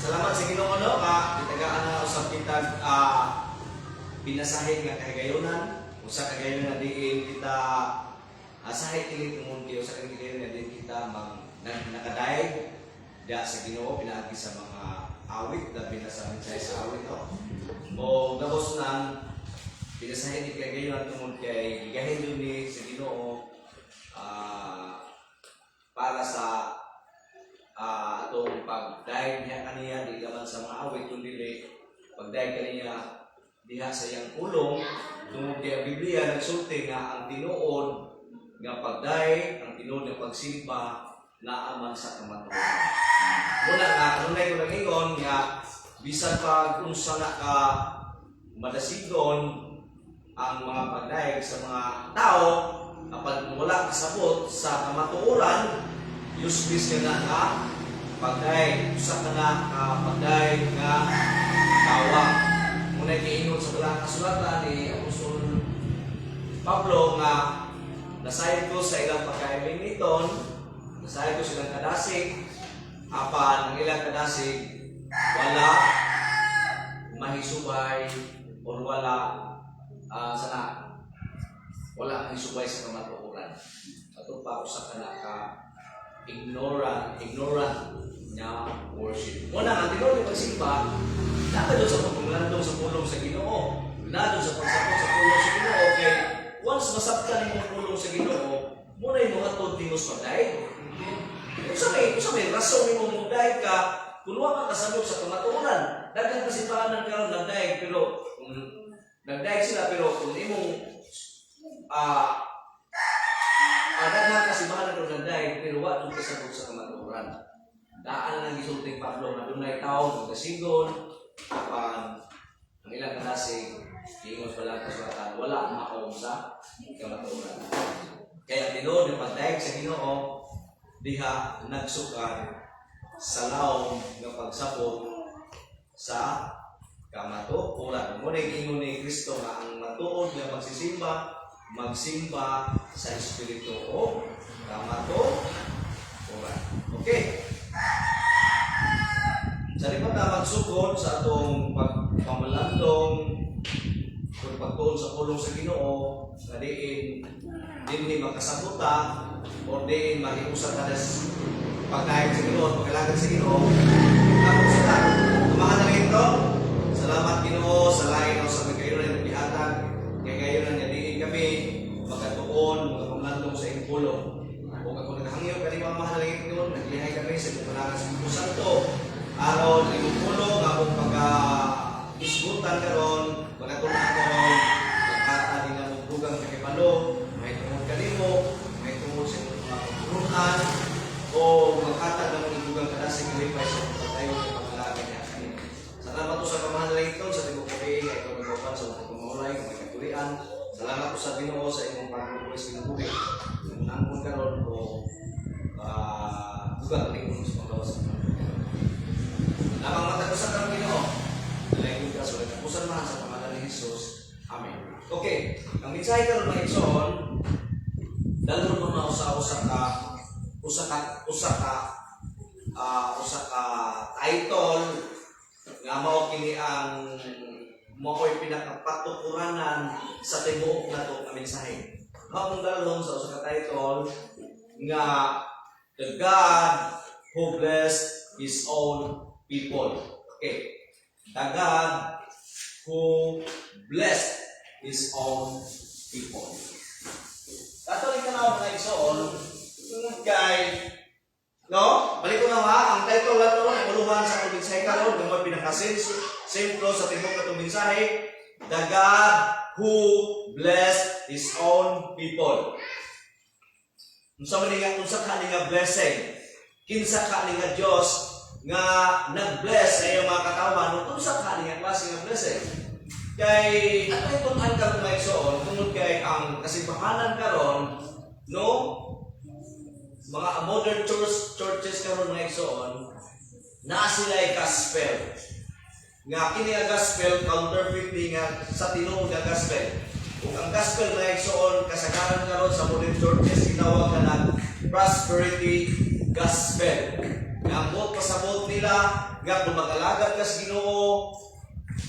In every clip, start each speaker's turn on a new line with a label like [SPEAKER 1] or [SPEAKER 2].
[SPEAKER 1] Salamat sa Ginoo no kitagaan na usab kita pinasahin nga kahigayunan usa ka gayon nga diin kita asahay kini tungod kay usa ka gayon nga diin kita nakadayeg da sa Ginoo pinaagi sa mga awit labi na sa mensahe sa awit no. Mo gabos nang pinasahin ni kagayon tungod kay gigahin ni sa Ginoo para sa atong pagdayeg niya kaniya di laman sa mga awit kundi pagdayeg kaniya diha sa iyang pulong tungod kay ang Biblia nagsulti nga ang tinuod nga pagdayeg ang tinuod nga pagsimba naaman sa kamatuoran. Muna nga kanunay ko lang ingon nga bisan pag unsa na ka madasigon ang mga pagdayeg sa mga tao kapag wala kasabot sa kamatuoran useless ka na ka pagdayeg usa ka na ka pagdayeg nga tawag. Muna giingon sa dalang kasulatan ni Apostol Pablo nga nasayod ko sa ilang pagkaibig niton, nasayod ko silang kadasig apan ang ilang kadasig wala mahisubay o wala wala mahisubay sa kamatuoran. Ato pa usa ka na ka ignorant na worship. Muna ang tinuod nga pagsimba dapat doon sa pagmlandong sa pulong sa Ginoo, na doon sa pagsapot sa pulong sa Ginoo. Kay once masabtan mo ang pulong sa Ginoo, muna yung mga tod timos pagdayeg. Kung may rason mo mong dayeg ka, kung wala ka kasabot sa kamatuoran, daghan kasi paanan karon nagdayeg pero nagdayeg sila pero kung imong daghan kasi paanan karon nagdayeg pero wala ka kasabot sa kamatuoran. Daan lang gisulting Pablo na dunay tawo magasigon apan ang ilang kadasig ingos pala kasulatan wala maong sa kamatuoran. Kaya tinuod ang pagdayeg sa Ginoo diha nagsukad sa laom ng pagsabot sa kamatuoran. Muna ingon ni Kristo nga ang matuod nga magsimba sa Espiritu o kamatuoran. Okay. Sa lipat na magsugod sa atong pagpamalandong kung pagtuon sa pulong sa Ginoo na din ni makasabuta o din mahiusan ka nas pagdayeg sa Ginoo, pagkalagad sa Ginoo. Tapos sila, tumahan na ito. Salamat Ginoo sa lain o sa magkayon na nagbihatag. Kaya ngayon na nadiin kami magkatuon, magpamalandong sa iyong pulong. Kung ako naghangyo ka ni mga mahal na ito, naglihay kami sa pagkalagan sa Ginoo Santo. Aron iyong pulong, akong pag-isbutan karon, magkatunan karon, magkata din ang magdugang kakipalo, may tungod kanimo, may tungod sa mga pagkurunan, o magkata ng magdugang kadasig kalipay sa pagkatayo ng pangalaga niya. Salamat po sa pamahal na ito, sa tibok kapi, ikaw nagpapan sa mga pamahulay, kung may katulian. Salamat po sa Ginoo sa imong pagkukulis kinububig. Kung nangkong karon o dugang kalimon sa panglawas sa mga lamang matagusan ng Ginoo. Nalayin ka sa nagtapusan man sa pangalan ni Jesus. Amen. Okay, ang mensahe karon mga igsoon, dalon mo na usa ka title nga mao kini ang mao'y pinakapatukuranan sa tibuok nato nga mensahe. Mao kung dalon sa usa ka title nga The God Who Blessed His Own People. Okay. The God who blessed His own people. Katolik ka na mga igsoon, kay, no? Balik ko na ang title na ito, uluhan sa itong mensahe karon, kung may pinakasentro sa tibok na itong mensahe, The God who blessed His own people. Unsa ka nga blessing? Kinsa ka nga Dios nga nag-bless sa iyong mga katawan, kung sa kaling klase nga blessing. Kay, at ay tunan ka kung may soon, tungod kay ang kasipahanan karon, no? Mga modern churches karon mga igsoon, na sila gospel. Nga kini ang gospel, counterfeiting nga sa tinuod nga gospel. Kung ang gospel mga igsoon, kasagaran karon sa modern churches, tinawag na prosperity gospel. Ngambot pasabot nila nga kung mag-alagad ka sa Ginoo,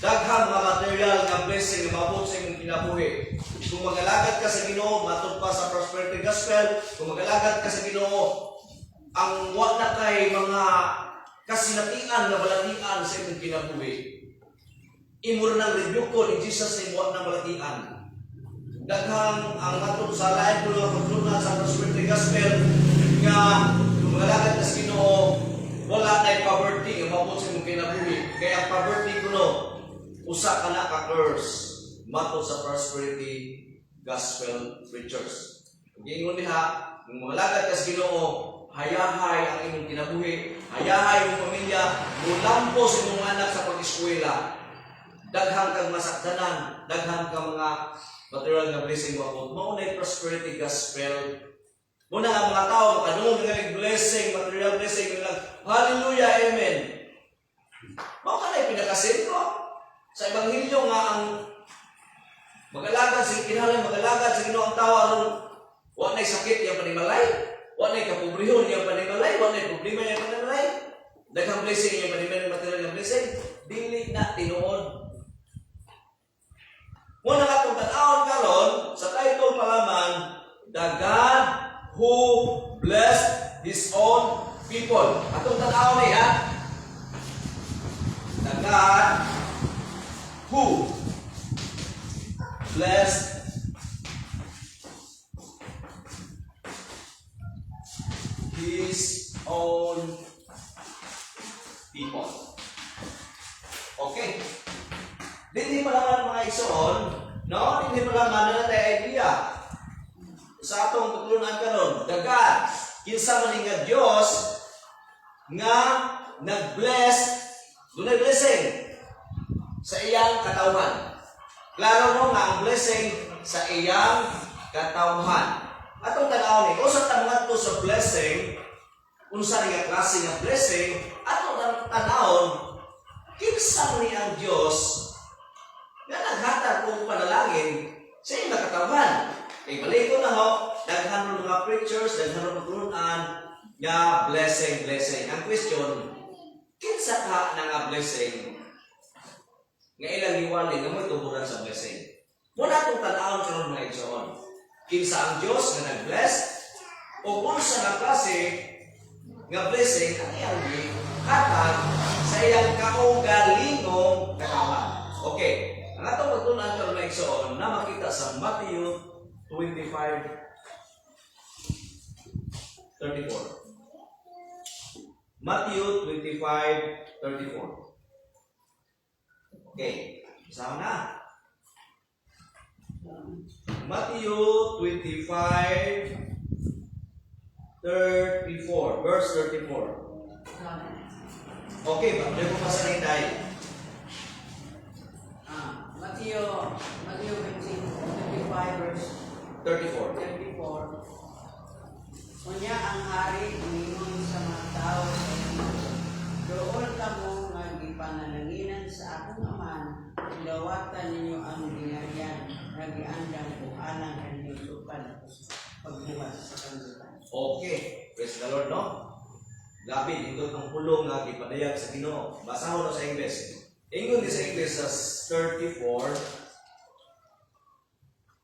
[SPEAKER 1] daghang mga material nga blessing nga maabot sa imong kinabuhi. Kung mag-alagad ka sa Ginoo, matud pa sa prosperity gospel. Kung mag-alagad ka sa Ginoo, ang wa na kay mga kasinatian na balatian sa imong kinabuhi. Imo nang rebuke ni Jesus sa imo na balatian. Daghang ang matud sa lain ko nga pagtulunan sa prosperity gospel nga kung mag-alagad ka sa Ginoo, wala na poverty nga maabot sa imong kinabuhi. Kaya ang poverty kuno usa ka na ka-curse matud sa prosperity gospel preachers. Kung ingon diha, kung magalagad ka sa Ginoo, hayahay ang imong kinabuhi, hayahay ang pamilya, mulampo sa imong anak sa pag-eskwela. Daghang kang masakdanan, daghang kang mga material nga blessing maabot. Mao na prosperity gospel. Muna ang mga tao makadungog nga blessing, material blessing nga hallelujah, amen. Mao ka na pinakasentro sa ebanghelyo nga ang mag-alagad sa kinahanglan, mag-alagad sa Ginoo ang tao aron wa nay sakit yang panimalay, wa nay kapobrehon yang panimalay, wa nay problema yang panimalay. Daghang blessing yang panimalay, material nga blessing, dili na tinuod. Muna nga itong tanawon karon sa title pa lamang, The God Who Blessed His Own People. Atong tanawon niya, The God Who Blessed His Own People. Okay. Hindi pa lang mga igsoon, no? Hindi pa lang na tayo idea. Sa atong pagtulunan karon, the God, kinsa man nga Dios nga nag-bless, dunay blessing sa iyang katawhan. Klaro no nga ang blessing sa iyang katawhan. Atong tanaw ni, usa ta mga to sa blessing, unsa nga klase nga blessing, atong tanawon kinsa ni ang Dios nga naghatag og panalangin sa iyang katawhan. Kay balik ko na ho, daghan mga preachers, daghan mga tulunan nga blessing. Ang question, kinsa ka na nga blessing nga ilang iwali nga mo'y tuburan sa blessing? Muna itong tanawon karon mga igsoon. Kinsa ang Diyos nga nag-bless o unsa nga klase nga blessing ang iyang hatag sa iyang kaugalingong katawhan. Okay. Ang atong pagtunan karon mga igsoon na makita sa Matthew 25:34. Matthew 25:34. Okay, sama na. Matthew 25:34, verse 34. Okay, bakit mo pasanin tayo?
[SPEAKER 2] Matthew 25 verse 34. Unya ang hari ingon sa mga tao sa inyo, doon kamo nga gipanalangin sa akong Aman, dawatan ninyo ang ginarian, nagiandang buhanan kanilang sukan pagbuhat sa kanlutan.
[SPEAKER 1] Okay, praise the Lord, no? Labi, dito ang pulong nga gipadayag sa Ginoo. Basahon sa English. Ingon din sa English sa 34.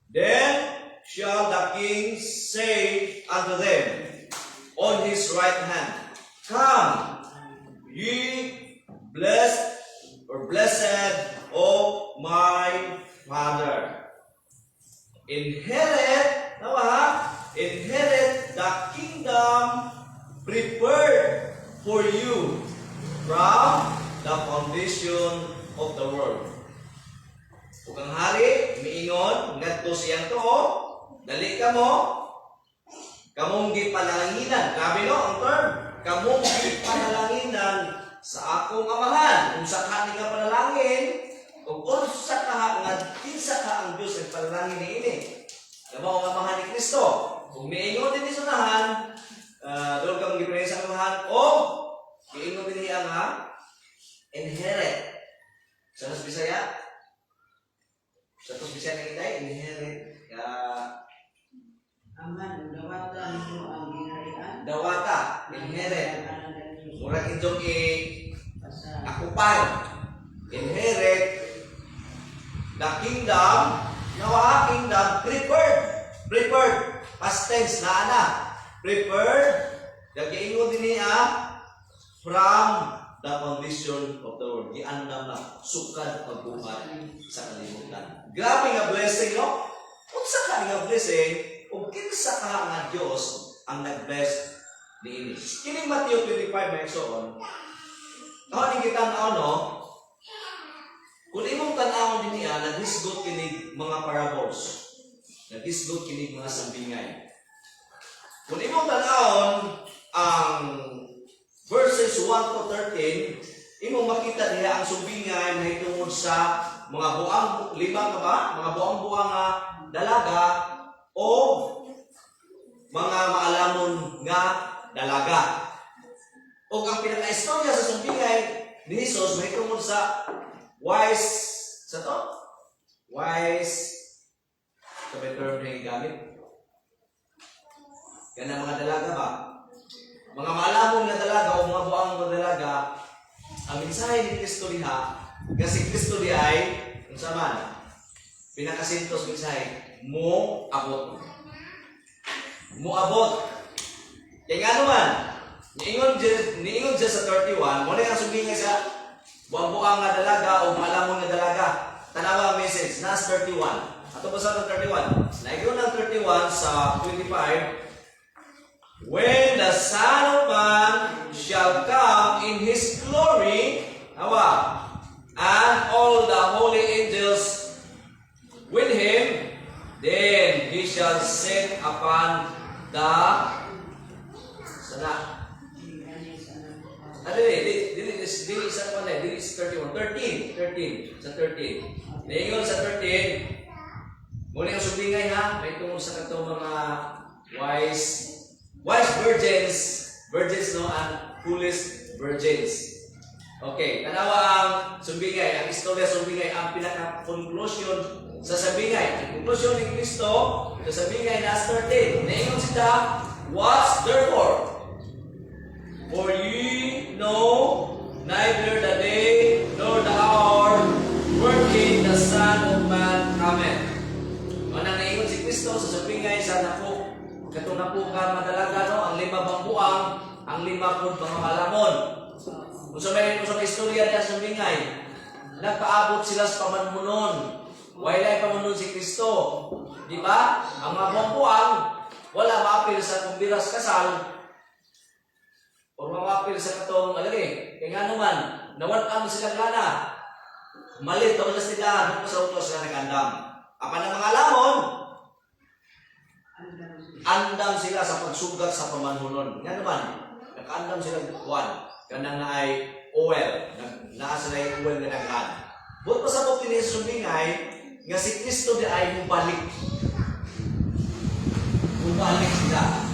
[SPEAKER 1] Then shall the king say unto them on his right hand, Come, ye blessed of my Father. Inherit the kingdom prepared for you from the foundation of the world. Ug ang hari miingon ngadto siyang tuo, dali kamong gipanalanginanan. Grabe no ang term, kamong gipanalanginanan sa akong amahan. Unsa ka ni nga panalangin, ug unsa ka nga kinsa ka ang Dios ang panalangin niini. Kamo ang amahan ni Kristo. Kung miingon din sunahan, doon kang gipanalangin sa amahan o miingon din niya nga inherit. Sa Bisaya? Sa Bisaya na kita, inherit.
[SPEAKER 2] Aman, dawata ninyo ang ginarian.
[SPEAKER 1] Dawata, inherit. Murag inyong
[SPEAKER 2] Asa.
[SPEAKER 1] akupan, inherit the kingdom, nawa kingdom, prepared, past tense na ana, prepared, nag-iingon din niya, from the foundation of the world. Giandam na, sukad pagbuhat sa kalimutan. Grabe nga blessing, no? Kung sa ka nga blessing, kung kinsa ka nga Diyos ang nag-bless ni ini. Kini Matthew 25 mention, ako ni kita no? Kung imong tan-awon din niya, naghisgot kinig mga parables. Naghisgot kinig mga sambingay. Kung imong tan-awon ang verses 1 to 13, imong makita niya ang sumbingay na hitungod sa mga buang lima ka ba? Mga buang-buang nga dalaga o mga maalamon nga dalaga. O ang pinaka-istorya sa sumbingay ni Jesus may tungkol sa wise, sa to? Wise, sa may term na gamit. Yan ang mga dalaga ba? Mga maalamon na dalaga o mga buang na dalaga, ang mensahe ni Kristo diha, kasi Kristo di ay, kung saan man, pinakasintos mensahe, mo abot. Mo abot. Kaya nga naman, niingon dyan sa 31, muna yung sumbingay sa buang-buang nga dalaga o maalamon nga dalaga. Tanawa ang message, nas 31. Ato ba sa 31? Naigyon ng 31 sa 25, when the Son of Man shall come in His glory, and all the holy angels with Him, then He shall sit upon the sana. Dili sa pa na, dili sa 31. 13. Sa 13. Naingon sa 13, muna yung sumbingay ha, may tungkol sa katong mga wise virgins no, and foolish virgins. Okay, tanawa ang sumbingay, ang istorya sumbingay, ang pinaka-conclusion sa sabingay. Ang conclusion ni Kristo sa sabingay na 13. Naingon sila, watch therefore, for ye know neither the day nor the hour wherein the Son of Man cometh. Manang naingon si Kristo sa sabingay sa napo, katong napo ka madalaga no, ang 5 bang buang, ang 5 pud mga malamon. Kung sa may istorya niya sa sabingay, nagpaabot sila sa pamanhunon. Wailay pamanhunon si Kristo. Di ba? Ang mga buang, wala maapil sa kumbiras kasal, o mapil sa katong alagi. Kaya nga naman, nawan-an sila gana. Malit, tawag na sila, nung sa utos na nag-andam. Apan ang mga lamon, andam sila sa pagsugat sa pamanhunon. Nga naman, nakaandam sila buwan. Kanang na ay oil, naa sila yung oil na naghan. Buot pa sa bukti ni sumbingay, nga si Kristo di ay mubalik. Mubalik sila.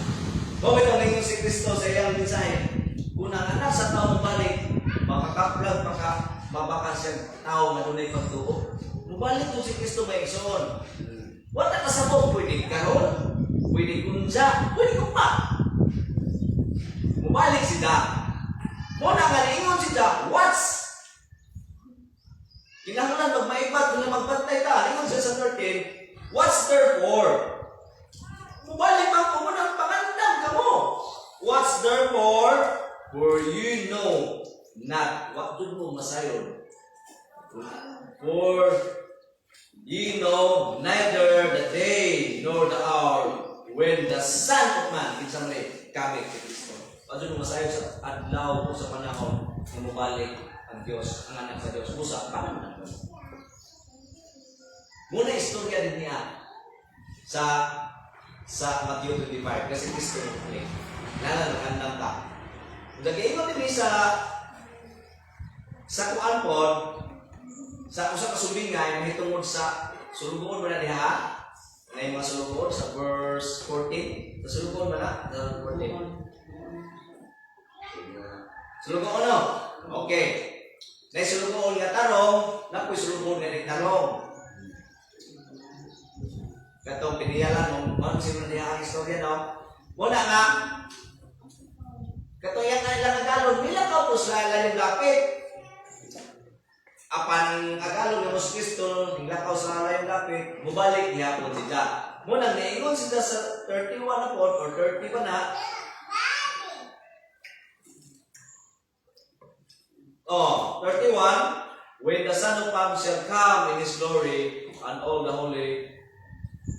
[SPEAKER 1] Bakit ang nanging si Kristo sa iyang mensahe? Kung ang anak sa tao mubalik, makakaplag, mabakas siyang tao na dunay pagtuo. Mubalik kung si Kristo may igsoon. Wala ka sa bukti, pwede karon, pwede kunsa, pwede kumpa. Mubalik sila. Muna nga niingon siya, what's? Kinahanglan magmaibat, kung magbantay ka, niingon siya sa 13, what's therefore? Mubalik ang kumunang pangandam ka mo. What's therefore? For you know not, what dun mo masayon? For ye know neither the day nor the hour when the Son of Man, kinsa man kami kay Kristo. Adun masayo sa adlaw o sa panahon na mubalik ang Diyos, ang anak sa Diyos. Musa, paano na? Muna istorya din niya sa Matthew 25 kasi Kristo yung muli. Lala nagandang ta. Nag-iingon din sa kuan po, sa usa ka sumbingay mahitungod sa sulugoon ba na diha? Na yung mga sulugoon sa verse 14. Sa sulugoon ba na? Sa 14. Sulugoon no? Okay. Na sulugoon nga tarong, napoy sulugoon nga nagtarong. Katong piniyalan mo, ano sino na diha ang istorya no? Muna nga, Katuyan na ilang agalon, nilakaw po sa layong dapit. Apan agalon ng Kristo, nilakaw sa layong dapit, mubalik niya po sila. Munang naingon sila sa 31 na po, or 30 pa na. Oh, 31. When the Son of Man shall come in his glory, and all the holy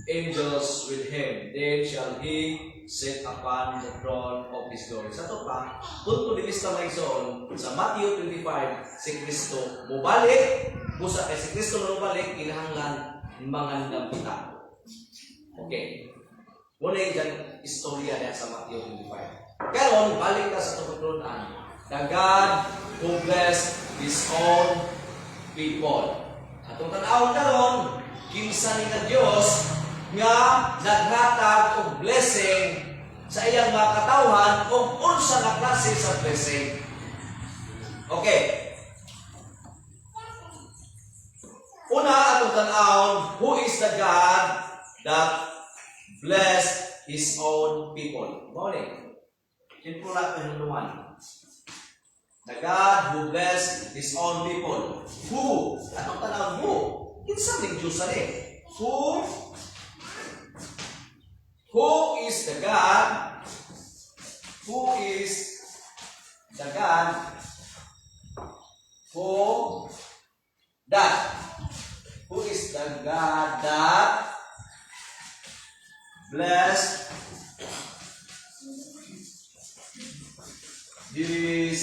[SPEAKER 1] angels with him, then shall he sit upon the throne of his glory. Sa ito pa, punto di lista may ison, sa Matthew 25, si Kristo mubalik, busa kay si Kristo mubalik, kinahanglan mga nabita. Okay. Muna yung dyan, istorya niya sa Matthew 25. Karon balik ka sa tutunan. The God who blessed his own people. Atong tanawon karon, kinsa ni nga Dios nga naghatag og blessing sa iyang mga katawhan ug unsa nga klase sa blessing. Okay. Una atong tan-awon, who is the God that blessed his own people? Morning. Kinpula ko yung luwan. The God who blessed his own people. Who? Atong tanawon, who? Kinsa ning Dios ani? Who is the God? Who is the God who that? Who is the God that blessed his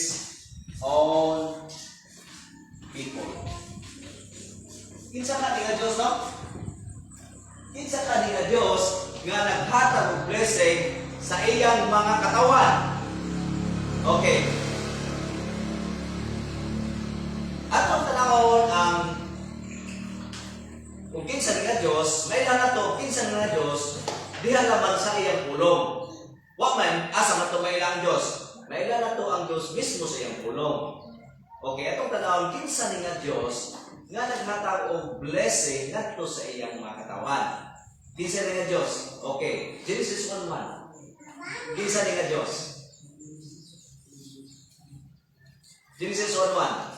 [SPEAKER 1] own people? Kinsa ka nga Dios, no? Kinsa ka nga Dios nga naghatag og blessing sa iyang mga katawan? Okay. Atong tanawon ang kung kinsa nga Dios, may na to kinsa nga Dios diha lamang sa iyang pulong. Wa man asa man to may lang Dios. May na to ang Dios mismo sa iyang pulong. Okay, atong tanawon kinsa nga Dios nga naghatag og blessing ngadto sa iyang mga katawan. Kinsa nga Dios? Okay, Genesis 1:1. Kinsa nga Dios? Genesis 1:1.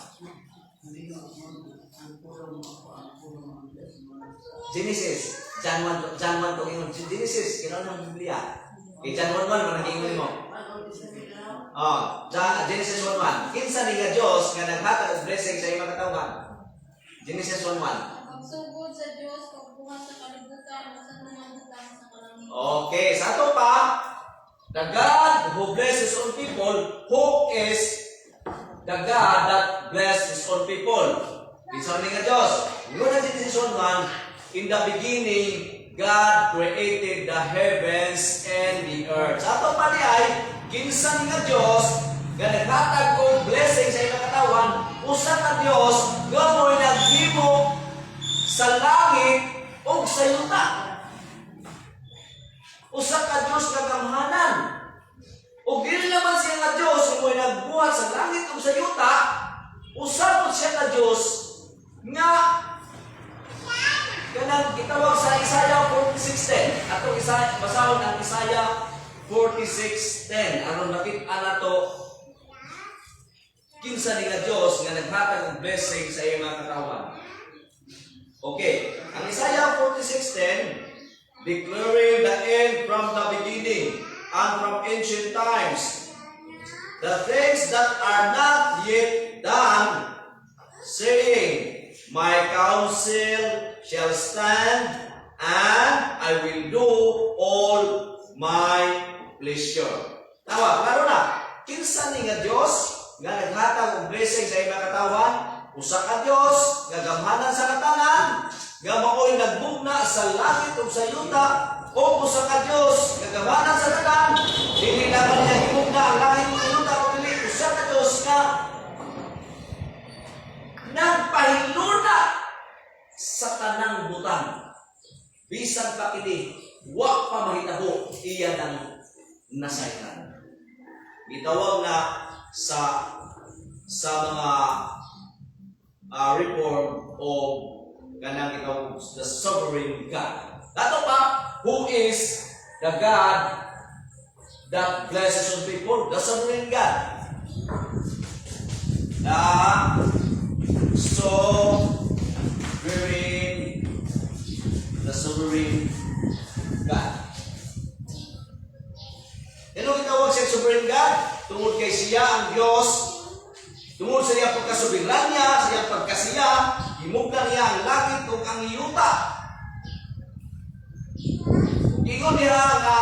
[SPEAKER 1] Genesis, John 1 to ingon. Genesis, kinaon ng Biblia. Okay, John 1:1 man nagingon mo. Genesis 1:1. Kinsa ni nga Dios nga naghatag og blessing sa imong katawhan? Genesis 1:1.
[SPEAKER 3] Pagsugod sa Dios pagbuhat sa kalibutan sa mga butang sa kalangitan.
[SPEAKER 1] Okay, sa ato pa, the God who blesses his own people, who is the God that blesses his own people? Kinsa ni nga Dios? Ingon na Genesis 1:1. In the beginning, God created the heavens and the earth. Sa ato pa ay kinsa ni nga Dios nga naghatag og blessing sa imong katawan, usa ka Dios nga mo'y naghimo sa langit ug sa yuta. Usa ka Dios nga gamhanan. Ug dili naman siya nga Dios nga mo'y nagbuhat sa langit ug sa yuta, usa po siya ka Dios nga kanang gitawag sa Isaiah 46:10. Atong basahon ang Isaiah 46:10. Aron makita nato kinsa ni nga Dios nga naghatag og blessing sa iyang mga katawan. Okay, ang Isaiah 46:10 declaring the end from the beginning and from ancient times, the things that are not yet done, saying, my counsel shall stand, and I will do all my pleasure. Tawa, klaro na. Kinsa ni nga Dios nga naghatag og blessing sa imong katawan? Usa ka Dios nga gamhanan sa katanan, nga mao'y nagbugna sa langit ug sa yuta, o usa ka Dios nga gamhanan sa katanan, dili naman niya himugna ang langit ug yuta, kundi usa ka Dios nga nagpahiluna sa tanang butang. Bisan pa kini wa pa mahitabo iya nang nasayran. Gitawag na sa mga reform o kanang gitawag the sovereign God. Dato pa, who is the God that blesses all people, the sovereign God. The sovereign God. Ano itawag siya sovereign God? Tungod kay siya ang Diyos, tungod sa iyang pagkasoberanya, sa iyang pagkasiya, himugdan niya ang langit ug ang yuta. Ingon niya nga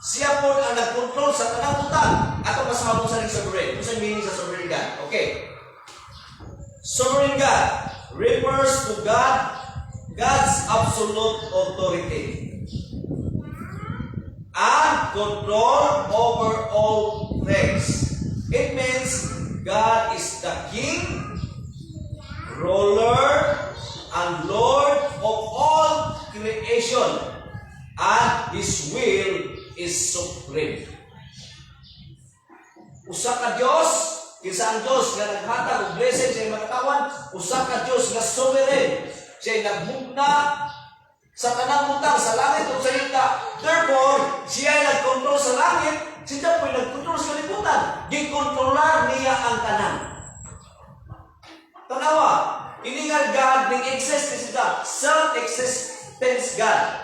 [SPEAKER 1] siya po ang nagkontrol sa tanang butang. Ato masabong sa ring sovereign. Ano sa meaning sa sovereign God? Okay. Sovereign God refers to God's absolute authority and control over all things. It means God is the King, ruler, and Lord of all creation, and His will is supreme. Usa ka Diyos, kinsa ang Diyos nga naghatag og blessing sa imong katawan, usa ka Diyos nga sovereign, siya nagmugna sa tanang butang sa langit ug sa yuta. Therefore, siya ay nagkontrol sa langit, siya po ay nagkontrol sa kalibutan. Gikontrolar niya ang tanan. Tanawa, ini nga God ning exist siya, self-existence God.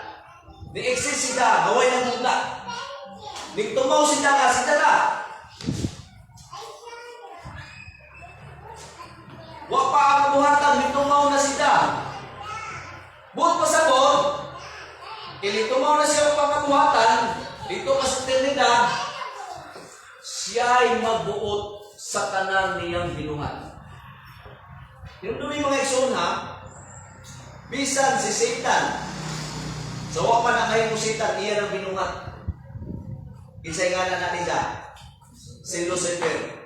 [SPEAKER 1] Ning exist siya, haway ng mugna. Ning tumaw siya nga siya na. Wa pa ang kabuhatan, ning tumaw na siya. Buot pasabot, ilitumaw na siya ang pangkabuhatan, dito sa eternidad, siya ay magbuot sa tanan niyang binuhat. Yung dumi mga ikson ha, bisan si Satan, sa wa pa na kayo Satan, iya ng binuhat. Isa'y nga na natin siya, si Lucifer.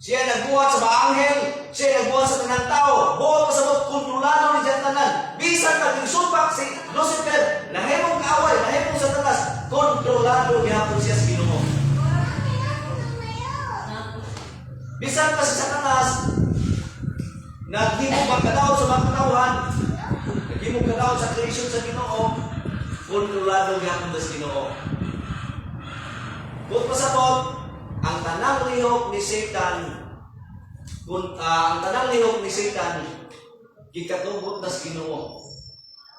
[SPEAKER 1] Siya nagbuhat sa mga anghel, siya nagbuhat sa tanang tao, buot pasabot, kontrolado ni siya tanan. Bisan pag nagsupak si Lucifer, nahimong kaaway, nahimong sa tanas, kontrolado niya po siya sa Ginoo. Bisan pa si Satanas, naghimong magkadaot sa mga katauhan, naghimong kadaot sa creation sa Ginoo, kontrolado niya po sa Ginoo. Buot pasabot, ang tanang lihok ni Satan, ang tanang lihok ni Satan, gikatubot na sa Ginoo.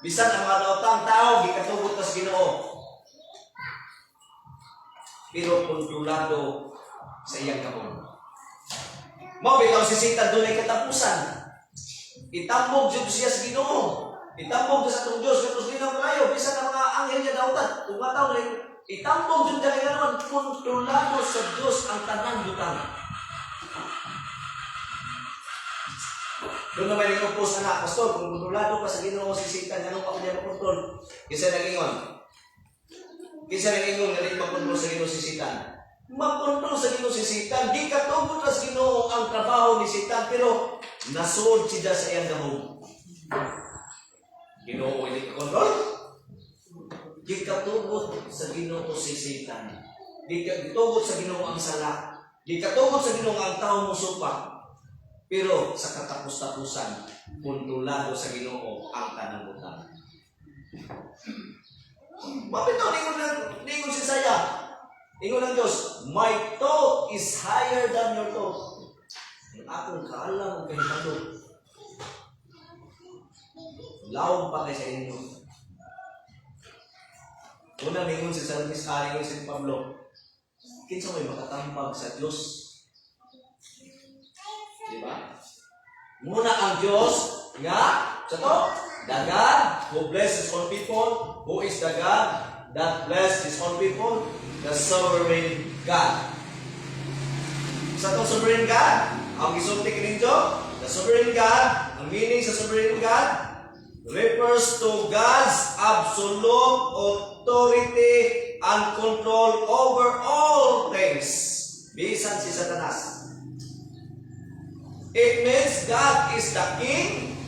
[SPEAKER 1] Bisan ang mga daotang tao, gikatubot na sa Ginoo. Pero kontrolado sa iyang kamon. Mao bitaw si Satan doon ay katapusan. Itambog jud siya sa Ginoo. Itambog sa atong Dios katus ginoo kayo. Bisan ang mga anghel niya daotan, kung mataw na itambog jud kay karon, kontrolado sa Dios ang tanang butang. Doon naman yung post na pastor, kung kontrolado pa sa Ginoo si Satan, anong pa kanya makontrol? Kisa nagingon nga rin makontrol sa Ginoo si Satan. Makontrol sa Ginoo si Satan, di katubot na sa Ginoo ang trabaho ni Satan, pero nasuod siya sa iyang gamog. Ginoo hindi kontrol? Di katubot sa Ginoo si Satan. Di katubot sa Ginoo ang sala. Di katubot sa Ginoo ang tao musupak. Pero sa katapos-tapusan, kontrolado sa Ginoo ang tanang butang. Bakit ito? Ningon si Isaiah. Ningon ng Diyos, my thought is higher than your thought. Ang akong kaalam ang kahitado. Lawag pa kayo sa inyo. Una ningon si Salmis Ari, si Pablo, kinsa may makatambag sa Diyos. Diba? Muna ang Diyos nga, sa to, the God who blesses all people, who is the God that blesses his own people, the sovereign God. Sa to sovereign God, ang isultik ninyo, the sovereign God, ang meaning sa sovereign God, refers to God's absolute authority and control over all things. Bisan si Satanas. It means God is the King,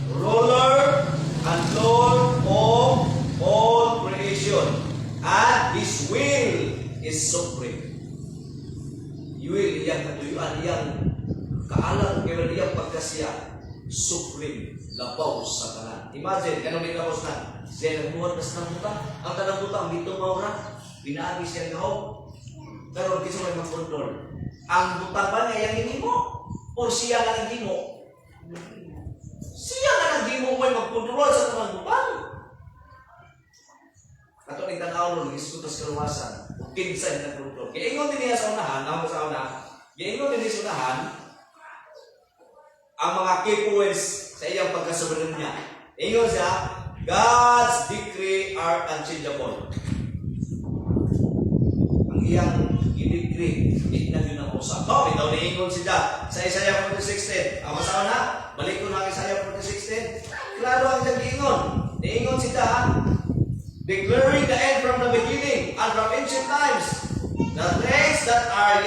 [SPEAKER 1] ruler, and Lord of all creation, and His will is supreme. Will iyang katuyuan, iyang kaalam, iyang pagkasya, supreme, labaw sa tanan. Imagine, ganun din labos na, siya nagbuhat na sa tanang butang, ang tanang butang dito maura, Pinaagi siya gahom. Pero kinsa may magkontrol? Ang butang ba niya yung hinimo? O siya nga naghimo? Siya nga naghimo may magkontrol sa tanang butang. Ato ni tanaw no giskutos kaluwasan. Kinsa yung nagkontrol? Kaya ingon din niya sa unahan, namo sa una. Kaya ingon din niya sa unahan ang mga key points sa iyang pagkasoberano niya. Ingon siya, God's decree are unchangeable. Ang iyang i-decree, hindi na yun ang usap. No, ito niingon siya sa Isaiah 46:10. Ang masawa na, balik ko na ang Isaiah 46:10. Klaro ang iyang giingon. Niingon siya, declaring the end from the beginning and from ancient times, the things that are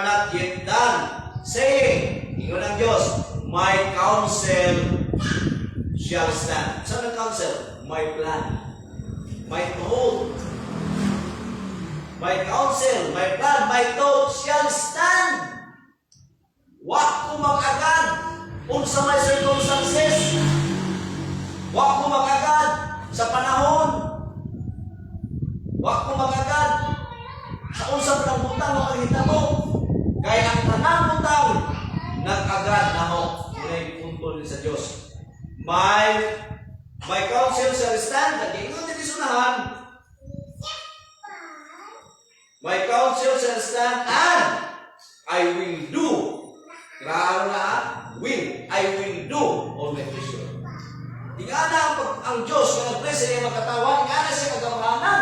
[SPEAKER 1] not yet done, saying, ingon ang Diyos, my counsel shall stand. Saan ang counsel? My plan, my thought, my counsel, my plan, my thought shall stand. Wa ko mag-agad unsa may circumstances. Wa ko mag-agad sa panahon. Wa ko mag-agad sa unsa pa ng butang o ang hitabo. Kaya ang tanang butang nag-agad na ho. May punto din sa Diyos. My counsel shall stand. Nag-ingon din isunahan. My counsel shall stand and I will do. Klaro na, I will do all my pleasure. Ingana ang Diyos na nag-bless sa iyang magkatawan, ingana siya kagamahanan.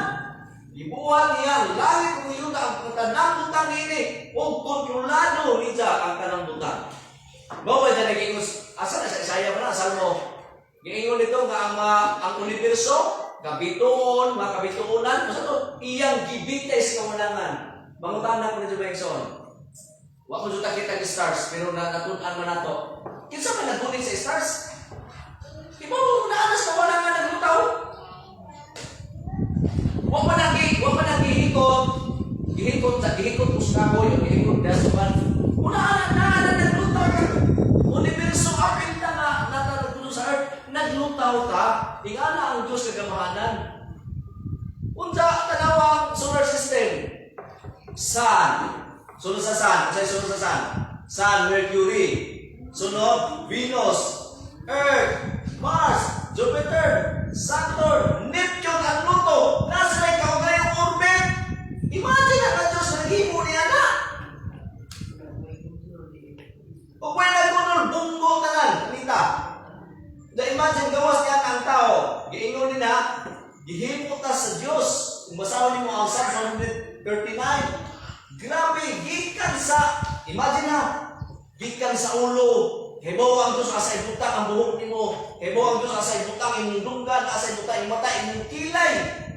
[SPEAKER 1] Ibuhan niya, langit kung iyon ang tanang butang ini, o kontrolado niya ang tanang butang. Bawal na nag-ingos, asa na sa Isaiah pa na, asal mo. Giingon nito nga ang universo, kabituon, mga kabituunan, basta to, iyang gibitay sa kawalangan. Mangutanan ko nito ba yung son? Wa ko juta kita ng stars, pero natunan man nato. Kinsa man nagkunin sa stars? Di ba mo naanas kawalangan naglutaw? Wa pa nagihikot. Gihikot Ustago, yung gihikot Dasman. Una na naglutaw ka. Universo apil na nga, natatagpuno sa earth, naglutaw ka, ingana ang Diyos kagamahanan. Unsa tanawang solar system? Sun. Sunod sa Sun. Kasi sunod sa Sun. Sun, Mercury. Sunod, Venus, Earth, Mars, Jupiter, Saturn, Neptune, at Pluto. Nasa may kaugayang orbit. Imagine ang Diyos na naghimo niya na. O kung nagpunol, bunggo tanan, nita. Imagine gawas niya ang tao. Giingon nila, gihimo ta sa Diyos. Kung basahin mo ang Psalm 139, grabe, gikan sa, imagine na, gikan sa ulo. Hebo ang Diyos asa ibutang ang buhok nimo. Hebo ang Diyos asa ibutang imong dunggan, asa ibutang imong mata, imong kilay,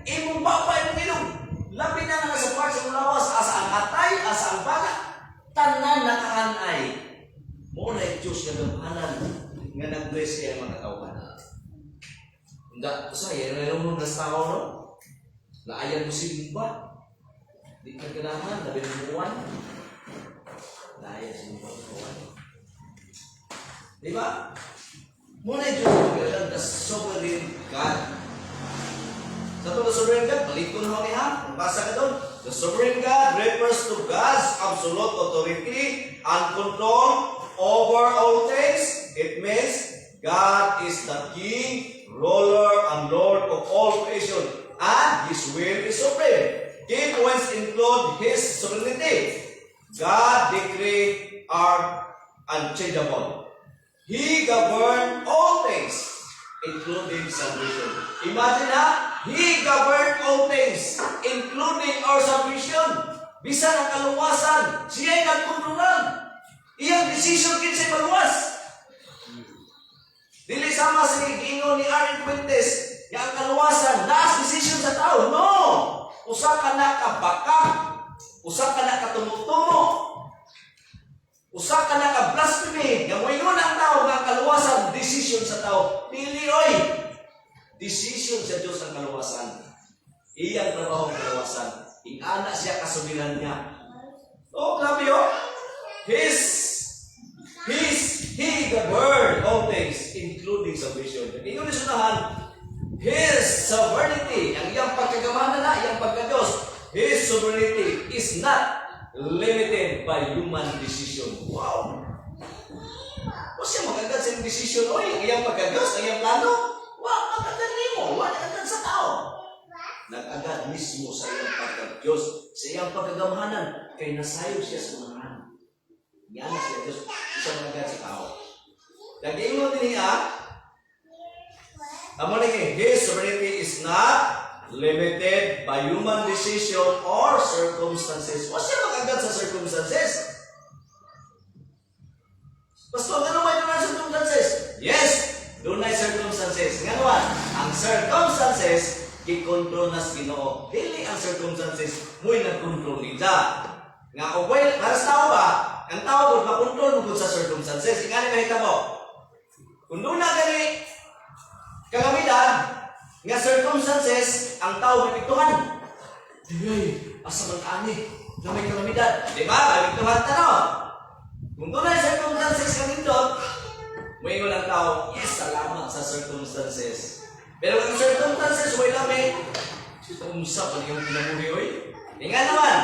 [SPEAKER 1] imong baba, imong ilong. Labi na nga sa part sa lawas, asa ang atay, asa ang baga. Tanan nakahanay. Mo na Diyos nga gamahanan nga nag-bless kaya mga tauhan. Hindi, saya, mayroon ng tao, no? Naayan mo simba. Di ka ganahan, labi ng buwan. Naayan simba ng buwan. Diba? Muna yung Diyos, the sovereign God. Sa ito, the sovereign God, balik ko naman niya, basa ka doon. The sovereign God refers to God's absolute authority and control over all things. It means God is the King, ruler, and Lord of all creation, and His will is supreme. Key points include His sovereignty. God's decree are unchangeable. He governed all things, including salvation. Imagine ha, He governed all things, including our salvation. Bisan ang kaluwasan, siya'y nagkontrolan. Iyang decision kinsa'y maluwas. Dili sama sa giingon ni Aaron Quintes, yang kaluwasan, naas decision sa tao. No! Usa ka na kabaka, usa ka na katumutumo, usa ka na ka-blasphemy, nga moingon ang tao nga kaluwasan, decision sa tao. Dili, oy! Decision sa Diyos ang kaluwasan. Iyang trabaho ang kaluwasan. Ingana siya kasubiran niya. Oh, grabe oh! He governed all things, including salvation. Ingon ni sunahan, His sovereignty, ang iyang pagkagamanan na, iyang sovereignty is not limited by human decision. Wow! O siya magagad sa iyong decision, oy, ang iyang pagkagos, ang iyang plano, wow, magagad nimo, wala agad sa tao. Nag-agad mismo sa iyang pagkagos, sa iyang pagkagamhanan, kay nasayo siya sa unahan. Yan na siya, Diyos, siya magagad sa tao. Lagi mo din niya, amo naging, His sovereignty is not limited by human decision or circumstances. O siya magagad sa circumstances. Pastor, ano may doon circumstances? Yes, doon ay circumstances. Nga naman, ang circumstances, i-control na sa Ginoo. Dili ang circumstances, mo'y nag-control niya. Nga, okay, para sa tao ba, ang tao po, makontrol mo sa circumstances. Nga ni mahita mo, kung doon na gani, kalamitan, nga circumstances, ang tao may piktuhan. Dili, asa mag-ani, na may kalamidad. Di ba? May piktuhan tanong. Kung tunay circumstances ka nindot, may walang tao, yes, salamat sa circumstances. Pero kung circumstances, may lamig, umsap, ano yung pinamuri, oy? Nga naman,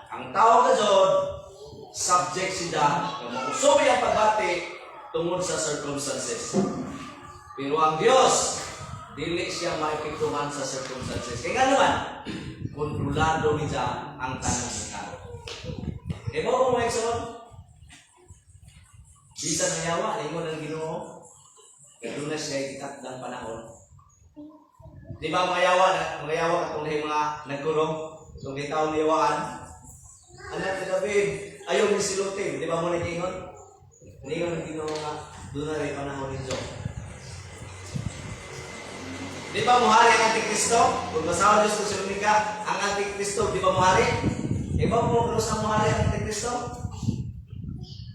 [SPEAKER 1] ang tao ka dyan, subject sila, na makusobi ang pagbati tungkol sa circumstances. Pero ang Diyos, dili siya maipiktuhan sa circumstances. Kaya nga naman, kontrolado niya ang tanong ng tao. E mo kung may ekson? Bisan na yawa, ingon ang Ginoo. Kaya na siya itakdang panahon. Di ba mga yawa katong mga nagkurong, itong gitaw ni yawaan? Anak ni David, ayaw ni silutin. Di ba mo nag-ingon? Ningon ang Ginoo nga, doon na rin panahon ni Job. Di ba muhari ang Antikristo? Kung basahan Diyos kung silunika, ang Antikristo, di ba muhari? Di ba mo kung saan muhari ang Antikristo?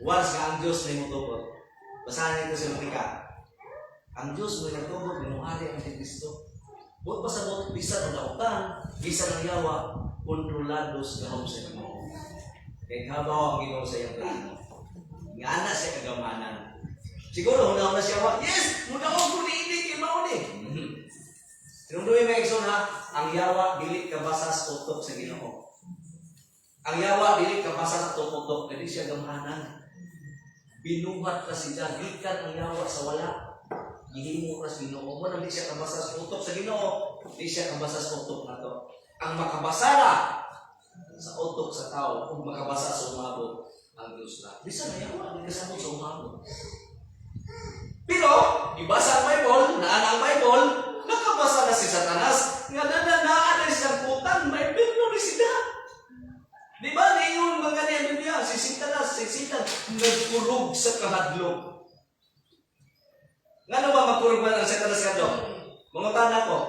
[SPEAKER 1] Once nga ang Diyos na imutubot. Basahan nito sa Lutika. Ang Diyos mo nagtubot, minuhari ang Kristo. Buot pa sa buot, bisa ng lautan, bisa ng yawa, kontrolados gahom sa Ginoo. Kaya habaw ang Ginoo sa iyong plano. Nga na siya kagamanan. Siguro, una siya, yes! Muna ko kung niinig, imaw ni. Tinunduin may ekson ha, ang yawa, dili kabasa sa utok sa Ginoo. Ang yawa, dili kabasa sa utok, hindi siya gamanan. Binuhat na siya, gikan ang yawa sa wala. Gihimo na sa Ginoo. Mo hindi siya kabasa sa utok sa Ginoo, hindi siya kabasa sa utok na to. Ang makabasa na sa utok sa tao, kung makabasa sa umabot, ang Diyos na. Bisa na yawa, hindi kasama sa umabot. Pero, ibasa ang Bible, naan ang Bible, nakabasa na si Satanas, nga nananaan na siyang putang, may birno ni sila. Di ba, ngayon mga ganyan Biblia, si Satan, nagkurog sa kahadlok. Nga ba magkurog ba ang Satanas sa kahadlok? Mga tanak ko,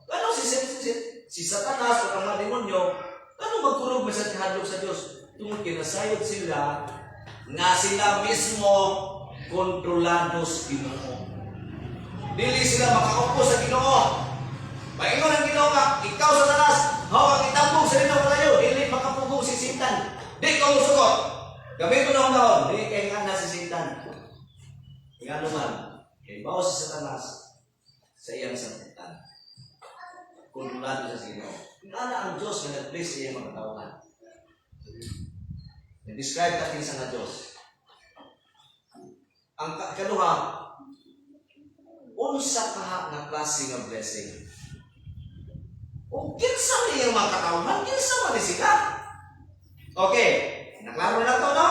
[SPEAKER 1] ano si Satanas o ang mga demonyo, ano magkurog ba sa kahadlok sa Diyos? Tungkol kinasayod sila, nga sila mismo kontrolados Ginoo. Dili sila makaupo sa Ginoo. Maingon ang Ginoo nga, ikaw Satanas, hawak itambong sa Ginoo kayo, dili makapugong si Satan. Di ka musukot. Gabi ko na akong di kay nga na si Satan. Nga naman, kay bawa si Satanas sa iyang santutan. Kontrolado sa Ginoo. Nga na ang Diyos na nag-place sa iyang mga tauhan. Nag-describe natin sa nga Diyos. Ang kaduha, unsa ka nga klase nga blessing. O kinsa man yung mga katawhan, kinsa man sila. Okay, naklaro na to, no?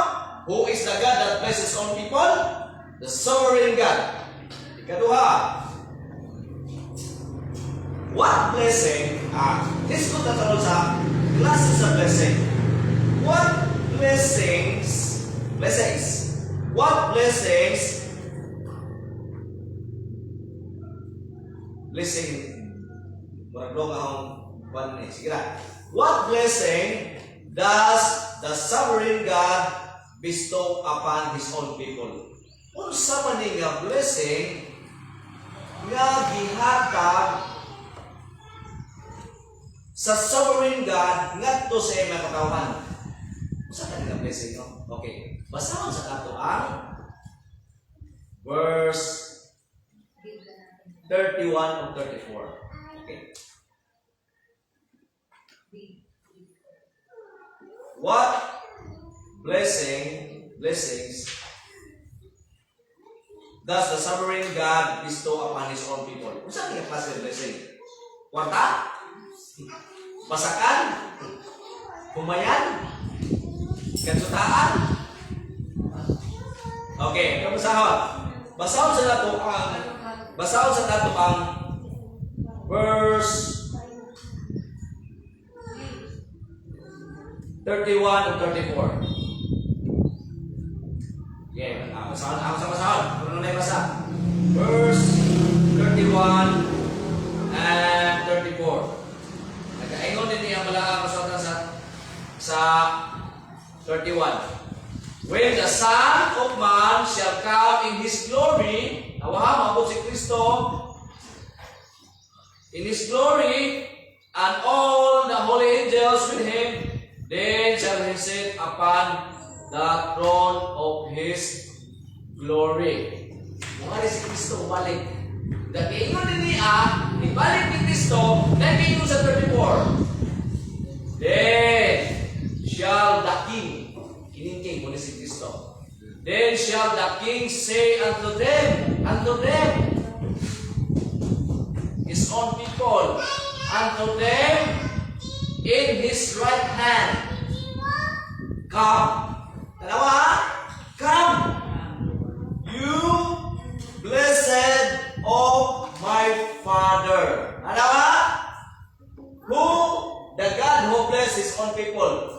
[SPEAKER 1] Who is the God that blesses all people? The sovereign God. Ikaduha, what blessing? Let's go tatanong sa classes of blessing. What blessings? What blessings? Blessing. Maraglo akong one minute. Sige na. What blessing does the sovereign God bestow upon His own people? Unsa man ni nga blessing nga gihatag sa sovereign God ngadto sa iyang mga katawhan. Unsa ka nga blessing, no? Okay. Basahon sa kato ang verse 31 of 34. Okay. What blessings does the sovereign God bestow upon His own people? Kung saan yung klase ng blessing? Kwarta? Basakan? Humayan? Kansutaan? Okay, ito basahon. Basahon sa nato ang verse 31 and 34. Yeah, basahon. Kung ano na basa? Verse 31 and 34. Nagkaingon din niya malaang basahon sa 31. When the Son of Man shall come in His glory, awaha mabot si Kristo in His glory, and all the holy angels with Him, then shall He sit upon the throne of His glory. Mukha si Kristo balik. Nag-iingon din niya, ibalik ni Kristo, nag-iingon sa 34. Then shall the King, kiningking mo ni si Kristo. Then shall the King say unto them, His own people, unto them in His right hand, come. Dalawa, come, you blessed of my Father. Dalawa, who the God who bless His own people.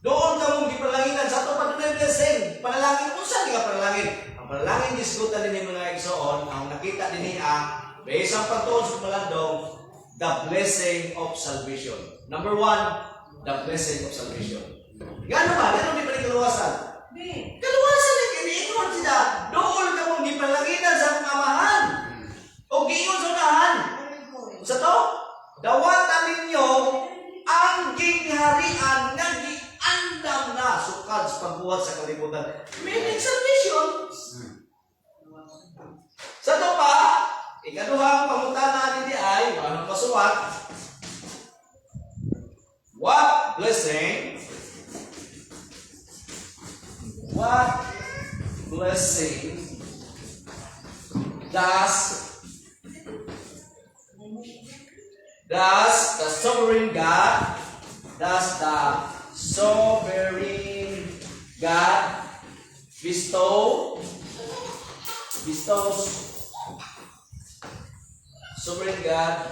[SPEAKER 1] Doon ka mong gipalanginan sa ito patunay blessing. Panalangin kung saan nga panalangin? Ang panalangin diskutan din yung mga igsoon, ang nakita din niya, based ang pagtuon sa malandong, the blessing of salvation. Number 1, the blessing of salvation. Gano'n ba? Gano'n di pa rin kaluwasan? Kaluwasan din, kiniingon sila. Doon ka mong gipalanginan sa mga amahan. O giingon sa unahan. Sa to, dawatan ninyo ang gingharian nga andam na sukad sa pagbuhat sa kalibutan. Meaning salvation. Sa ito pa, ikaduhang pangutana ni ay, anong masuwat? What blessing does the sovereign God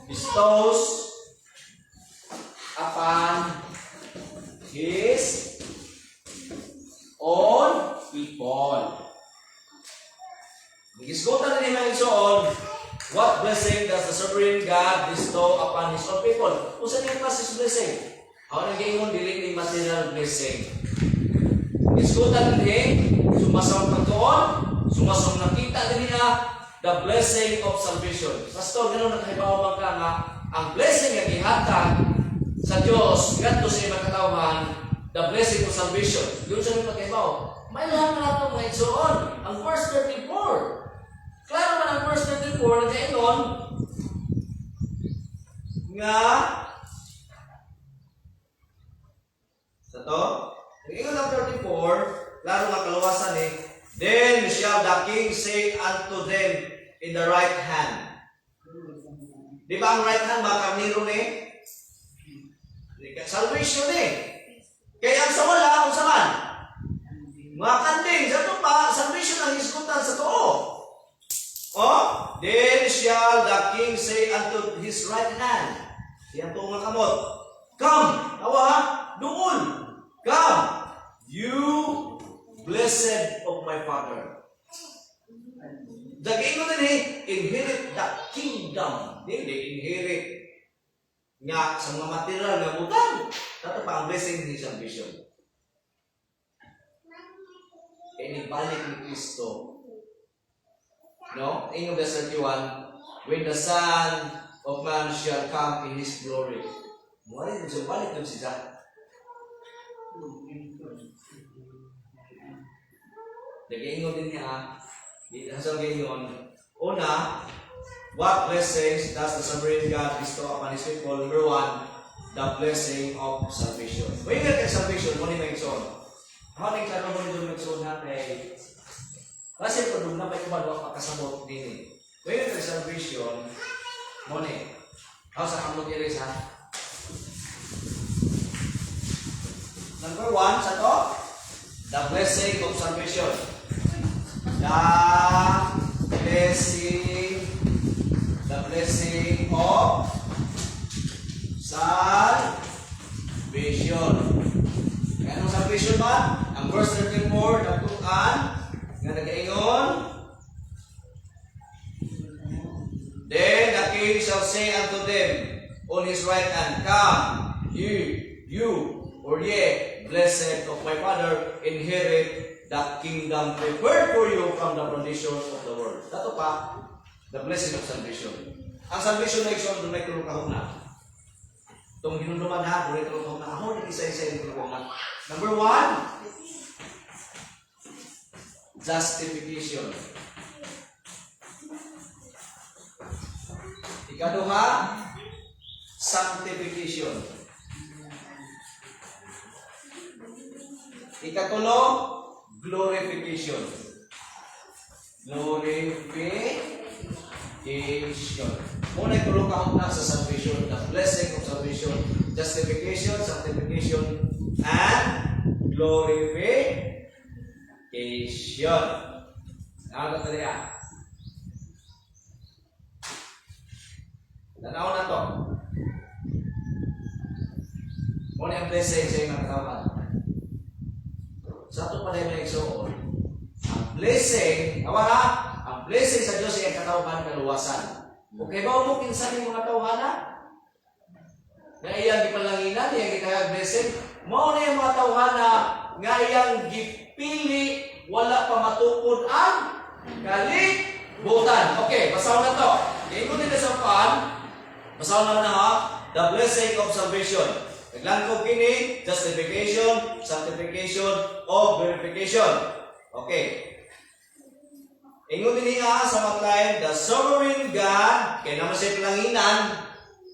[SPEAKER 1] bestows upon His own people. Nagisgutan rin naman yung what blessing does the sovereign God bestow upon His own people? Kung saan yung class blessing? Ako nag-iingon dili ng material blessing. Nagisgutan rin, sumasang pagtuon, sumasang nakita din niya, the blessing of salvation. Pastor, gano'n nakahibaw ka nga, ang blessing nga gihatag sa Diyos, ganito sa ibang katawan, the blessing of salvation. Yun sa mga paghibaw. May lahat na ito mga igsoon. Ang verse 34. Klaro man ang verse 34, nagkaingon, nga, sa to, nag-ingon ang 34, klaro nga kaluwasan then shall the King say unto them in the right hand. Di ba ang right hand, mga karniro salvation Kaya ang sa wala, kung saan? Mga kanding, sa ito pa, salvation ang hisgutan sa too. Then shall the King say unto his right hand. Yan itong mga kamot. Come, tawa, doon. Come, you blessed of my Father. Daging mo din inherit the kingdom. Hindi, inherit nga sa mga material na butang. Tato pa ang blessing ni salvation. Inibalik ni Kristo. No? In verse 31, when the Son of Man shall come in His glory. Muli din siya, balik din siya. Nag-iingon din niya, hasang gayon. Una, what blessings does the sovereign God bestow upon His people? Number 1, the blessing of salvation. When you get salvation, mo ni Megson. How ni klaro mo ni Megson na kay kasi pag na pa iba wa makasabot din. When you get salvation, mo ni how sa kamot diri sa number 1 sa to, the blessing of salvation. The blessing of salvation. Kaya anong salvation ba? Ang verse 34, nagtukan, nga nag-ingon, then the king shall say unto them on his right hand, come, you, or ye, blessed of my Father, inherit the kingdom prepared for you from the foundation of the world. Dato pa, the blessing of salvation. Ang salvation na iso, doon ay tulong kahong na. Itong hinunduman ha, doon ay tulong kahong na. Ako, hindi isa-isa yung tulong kahong na. Number 1, justification. Ikaduha, sanctification. Ikatulo, glorification. Glorification. Muna itulong kahong na sa salvation, the blessing of salvation, justification, sanctification, and glorification. Ano ito niya? Tanaw na to. Muna yung blessing sa inyong katawan. Sa ito pala yung naigsoon, ang blessing, awa ha, ang blessing sa Diyos ay ang katawan kaluwasan. Okay ba mo kinsan yung mga tawhana? Na iyang gipalanginan, iyang gitayag blessing. Mao na yung mga tawhana nga iyang gipili, wala pa matukod ang kalibutan. Okay, basaw na to. Ingon nila sa pan, basaw na na ha, the blessing of salvation. Naglangkog kini, justification, sanctification, o verification. Okay. Ingon din nga sa matay, the sovereign God, kaya naman siya pilanginan,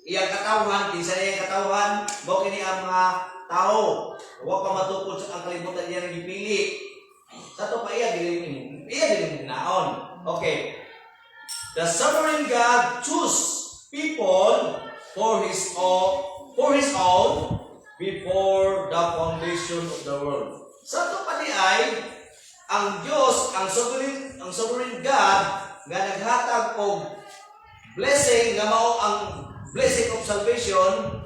[SPEAKER 1] iyang katawan, kinsa na iyang katawan, mo kini ang mga tao, huwag pa matukod sa ang kalibutan niya ng gipili. Sa ito pa iya din naon. Okay. The sovereign God choose people for his own before the foundation of the world. Sa ito pa ay ang Diyos, ang sovereign God nga naghatag og blessing nga mao ang blessing of salvation,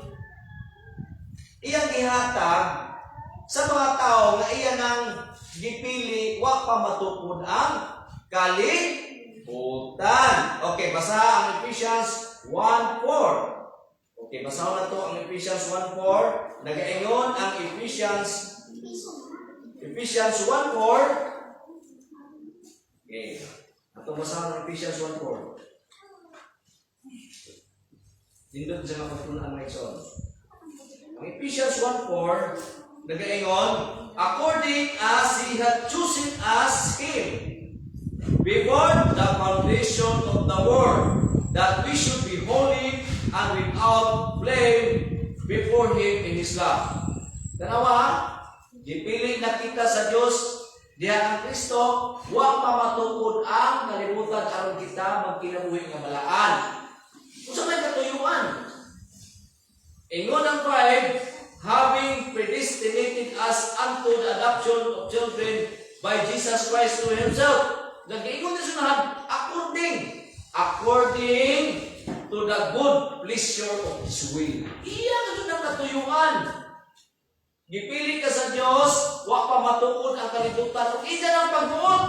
[SPEAKER 1] iyang gihatag sa mga tao nga iya nang gipili wa pa matukod ang kalibutan. Okay, basa ang Ephesians 1:4. Okay, basahan na to ang Ephesians 1:4. Nagaingon ang Ephesians 1:4. Okay. Atong basahan ang Ephesians 1:4. Dindot sa makapunan ang Exon. Ang Ephesians 1:4 nagaingon, according as he had chosen us him before the foundation of the world, that we should be holy and without blame before him in his love. Tanawa, gipili na kita sa Diyos diha ang Kristo, wa pa matukod ang kalibutan aron kita magkinabuhi nga balaan. Unsa may katuyuan? Ingon ang 5, having predestinated us unto the adoption of children by Jesus Christ to himself. Nag-ingon na sunahan, according to the good pleasure of his will. Iya nga doon ang katuyuan. Gipili ka sa Diyos, wa pa matukod ang kalibutan. Kung isa lang pagbuot,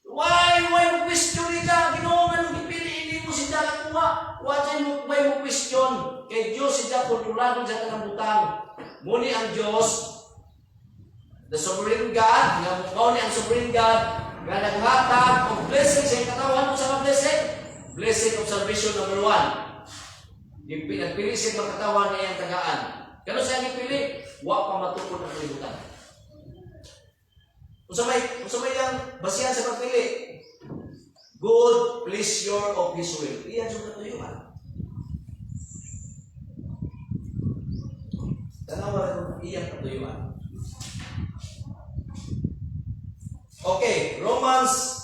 [SPEAKER 1] why mo question ka? Ginoo nga nung gipili, hindi mo siya nakuha. Why mo question? Kay Diyos siya kontrolado sa tanang butang. Muni ang Diyos, the sovereign God, nga mao ni ang sovereign God, nga naghatag og blessing sa katawan mo sa mga blessing. Blessing of salvation number 1. Nagpili siya mga katawan niya ang tagaan. Kano siya gipili? Wa pa matukod ang kalibutan. Usamay yang basihan sa pagpili. Good pleasure of his will. Iyan sa katuyuan. katuyuan. Okay, Romans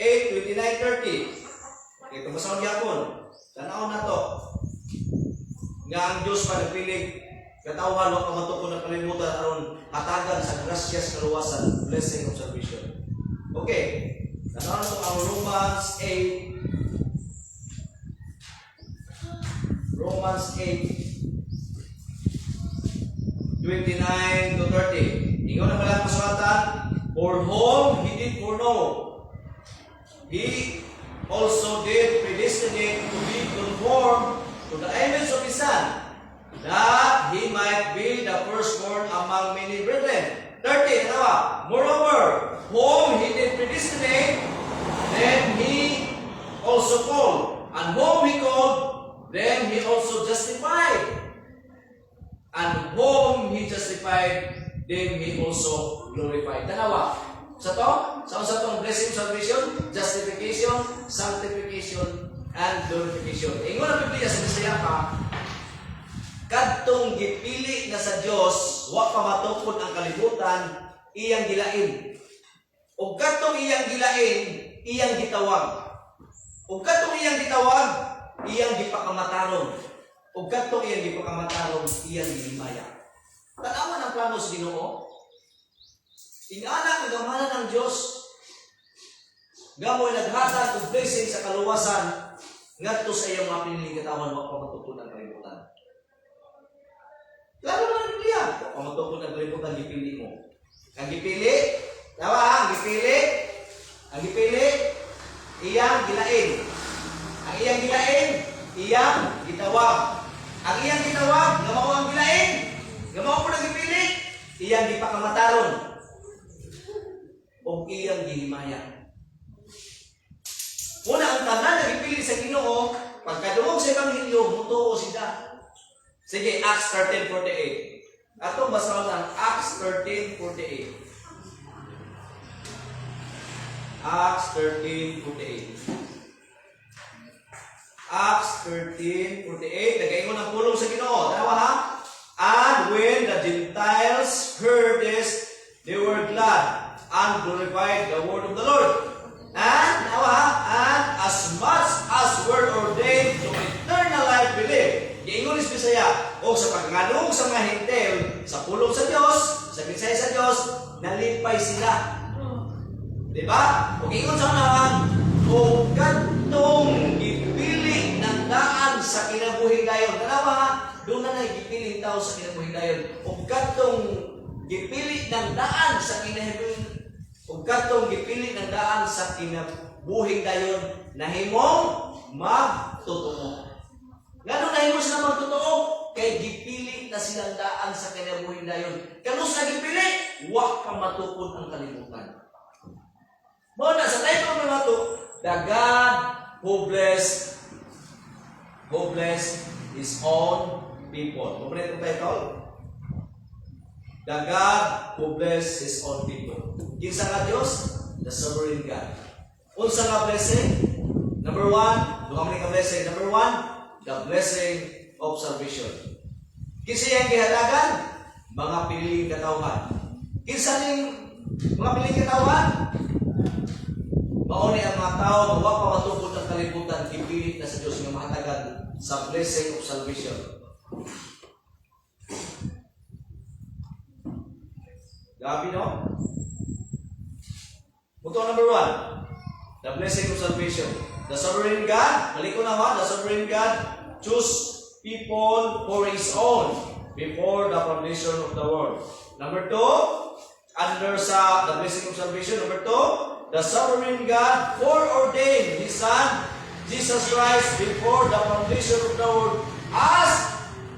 [SPEAKER 1] 8:29-30. Ito masawag yapon. Tanaw na to. Nga ang Diyos pa nagpilig katawan o kamatukon ng kalimutan aron hatagan sa grasyas kaluwasan, blessing of salvation. Okay. Tanaw na to ang Romans 8. Romans 8:29-30. Ingon na pala ang kasulatan. For whom he did foreknow, he also did predestinate to be conformed to the image of his Son, that he might be the firstborn among many brethren. 30, katawa. Moreover, whom he did predestinate, then he also called. And whom he called, then he also justified. And whom he justified, then he also glorified. Dalawa. Sa to? Sa tong blessing, salvation, justification, sanctification, and glorification. Ingon ang Biblia sa Bisaya pa, kadtong gipili na sa Dios, wa pa matukod ang kalibutan, iyang gilain. Ug kadtong iyang gilain, iyang gitawag. Ug kadtong iyang gitawag, iyang gipakamataron. Ug kadtong iyang gipakamataron, iyang gihimaya. Tanawan ang plano sa Ginoo. Ingana ang gamanan ng Diyos. Gamoy naghatag og blessing sa kaluwasan ngadto sa iyang mga piniling katawan wa pa matukod ang kalibutan. Lalo na ang Biblia, wa pa matukod ang kalibutan gipili mo. Ang gipili, tawa, ang gipili, iyang gilain. Ang iyang gilain, iyang gitawag. Ang iyang gitawag, nga mao ang gilain. Gamaw po nagipili, iyang gipakamataron o iyang gihimaya. Una ang tanan nagipili sa Ginoo, pagkadungog sa Ebanghelyo, mutuo sila. Sige, Acts 13:48. Atong basahan ang Acts 13:48. Acts 13:48. Acts 13:48. Nagaingon ang pulong sa Ginoo. Tanawa ha? And when the Gentiles heard this, they were glad and glorified the word of the Lord. And as much as were ordained to eternal life believe. Giingon is Bisaya, o sa pagnganong sa mga hintel, sa pulong sa Diyos, sa pinsay sa Diyos, nalipay sila. Diba? O giingon sa unahan, o kadtong gipili ng daan sa kinabuhi dayon. Tanawa ha? Doon na gipiling tao sa kinabuhi dayon. O kadtong gipili ng daan sa kinabuhi, o kadtong gipili ng daan sa kinabuhi dayon, nahimong magtotoo. Ngano nahimo sila magtotoo? Kay gipili na silang daan sa kinabuhi dayon. Kanus na gipili, wa ka matukod ang kalimutan. Mo na sa tayo pa mga to, the God who bless His own people. Kompleto tayo ito? The God who bless His own people. Kinsa nga Diyos? The sovereign God. Unsa nga blessing? Number 1, duha man ka blessing. Number 1, the blessing of salvation. Kinsa yang gihatagan? Mga piniling katawhan. Kinsa ning mga piniling katawhan? Mao ni ang mga tao nga wa pa matukod ang kalibutan, gipilit na sa Dios nga mahatagan sa blessing of salvation. Gabi no? Punto number 1, the blessing of salvation. The sovereign God, maliko na ha, the sovereign God choose people for His own before the foundation of the world. Number 2, under sa the blessing of salvation. Number 2, the sovereign God foreordained His Son, Jesus Christ, before the foundation of the world as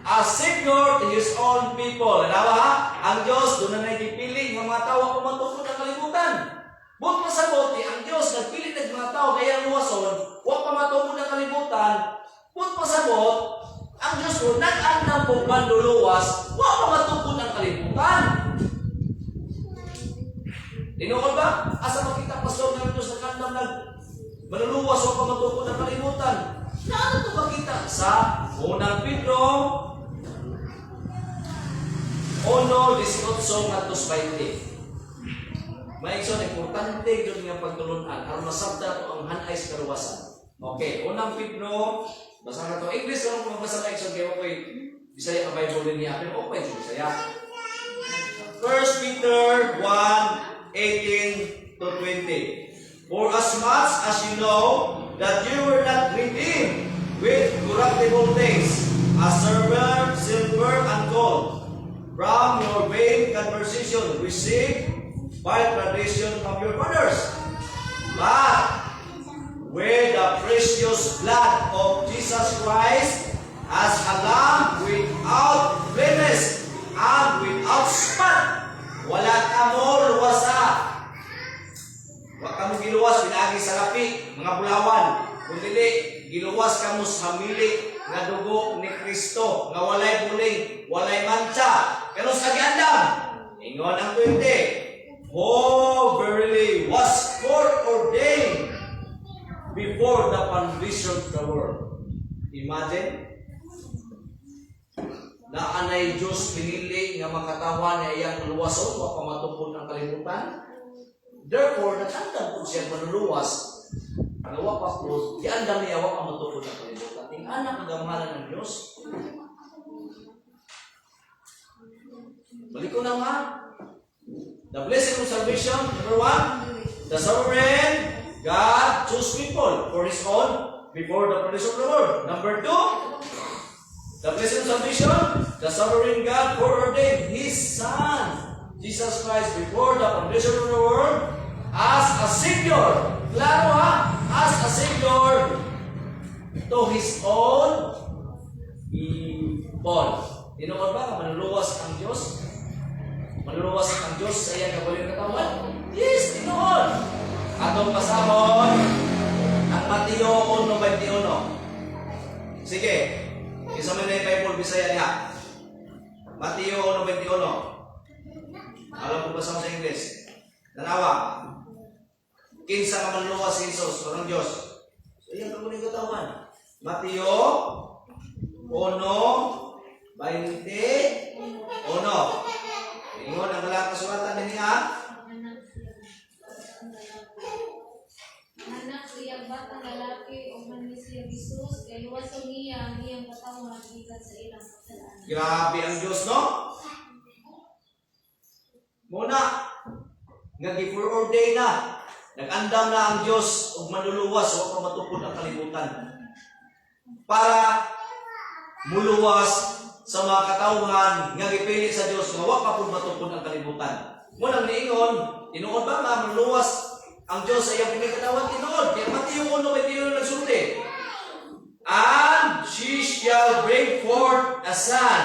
[SPEAKER 1] a Savior to His own people. Alawa ha? Ang Diyos, doon na nagpili ng mga tao kung matukod ang kalibutan. But pasabot, ang Diyos nagpili ng mga tao kaya luwason, huwag pa matukod ang kalibutan. But pasabot, ang Diyos ko nag-andam po banduluwas, huwag pa matukod ang kalibutan. Tinukol ba? Asa makita pastor ng Diyos nag-andam maluluwas huwag pa matukod ang kalibutan. Naano ito makita? Sa unang Pedro 1:18 ngadto 20. Maigsoon, importante yun nga pagtulunan aron masabda to ang hanay sa kaluwasan. Okay, unang Pedro, basa na to. English lang kung magbasa na igsoon, kaya ako'y Bisaya ka Bible din niya, pero okay sa Bisaya. 1 Peter 1:18 to 20. For as much as you know that you were not redeemed with corruptible things, as silver and gold, from your vain conversation received by tradition from your fathers, but with the precious blood of Jesus Christ, as a lamb without blemish and without spot. Wala ka mo luwasa. Wala ka mo giluwas pinagi sa lapi, mga bulawan. Kundi giluwas ka mo sa hamili nga dugo ni Kristo, nga walay buling, walay mancha. Kano sa giandam? Ingon ang 20. Oh, verily was foreordained before the foundation of the world. Imagine, na anay Diyos pinili nga makatawan na iyang luwason o pamatupon ng kalimutan. Therefore, natandam po siya manuluwas. Nawa pa po, iandam niya wa pamatupon ng kalimutan. Ting anak ang gamahalan ng Diyos. Balik ko na nga. The blessing of salvation, number 1, the sovereign God chose people for His own before the foundation of the world. Number 2, the blessing of salvation, the sovereign God foreordained His Son, Jesus Christ, before the foundation of the world, as a Savior. Klaro ha? As a Savior to His own people. Tinuod ba ka manuluwas ang Diyos? Manuluwas ang Diyos sa iyang kabuling katawan? Yes, tinuod. Atong pasahon ang Mateo 1:21. Sige. Isa man na yung Bible Bisaya niya. Mateo 1:21. Alam ko ba sa English? Tanawa. Kinsa ka manluwas si Jesus, parang Diyos. So, yan ang muling katawan. Mateo 1:21. Ingon ang walang kasulatan din niya.
[SPEAKER 3] Anak siya batang lalaki o manis siya Jesus, kay waso niya ang iyang katawan gikan sa ilang kasalanan.
[SPEAKER 1] Grabe ang Diyos, no? Muna, nga gi-foreordain na. Nag-andam na ang Diyos ug manluluwas o pamatupod ang kalibutan. Para muluwas sa mga katawhan nga gipili sa Diyos nga wa pa pud matupod ang kalibutan. Munang niingon, tinuod ba nga manluwas ang Diyos sa iyang pinagkatawan? Tinuod. Kaya Mateo 1:21 nagsulti. And she shall bring forth a son,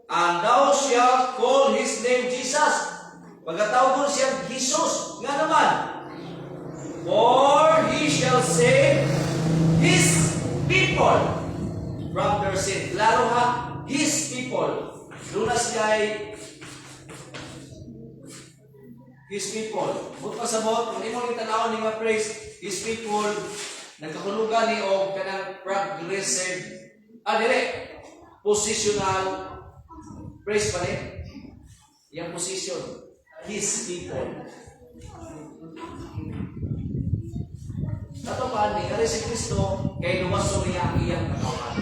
[SPEAKER 1] and thou shalt call his name Jesus. Pagkatawag siya Jesus. Nga naman, for he shall save his people from their sin. Klaro ha? His people. Lunas siya'y His people. But pasabot, kung imong itanawon ni mga praise, His people, nagkahulugan ni o kanang progressive, positional, praise pa rin. Yung position, His people. Natupaan ni Kari si Kristo, kay luwaso niya ang iyang katawan.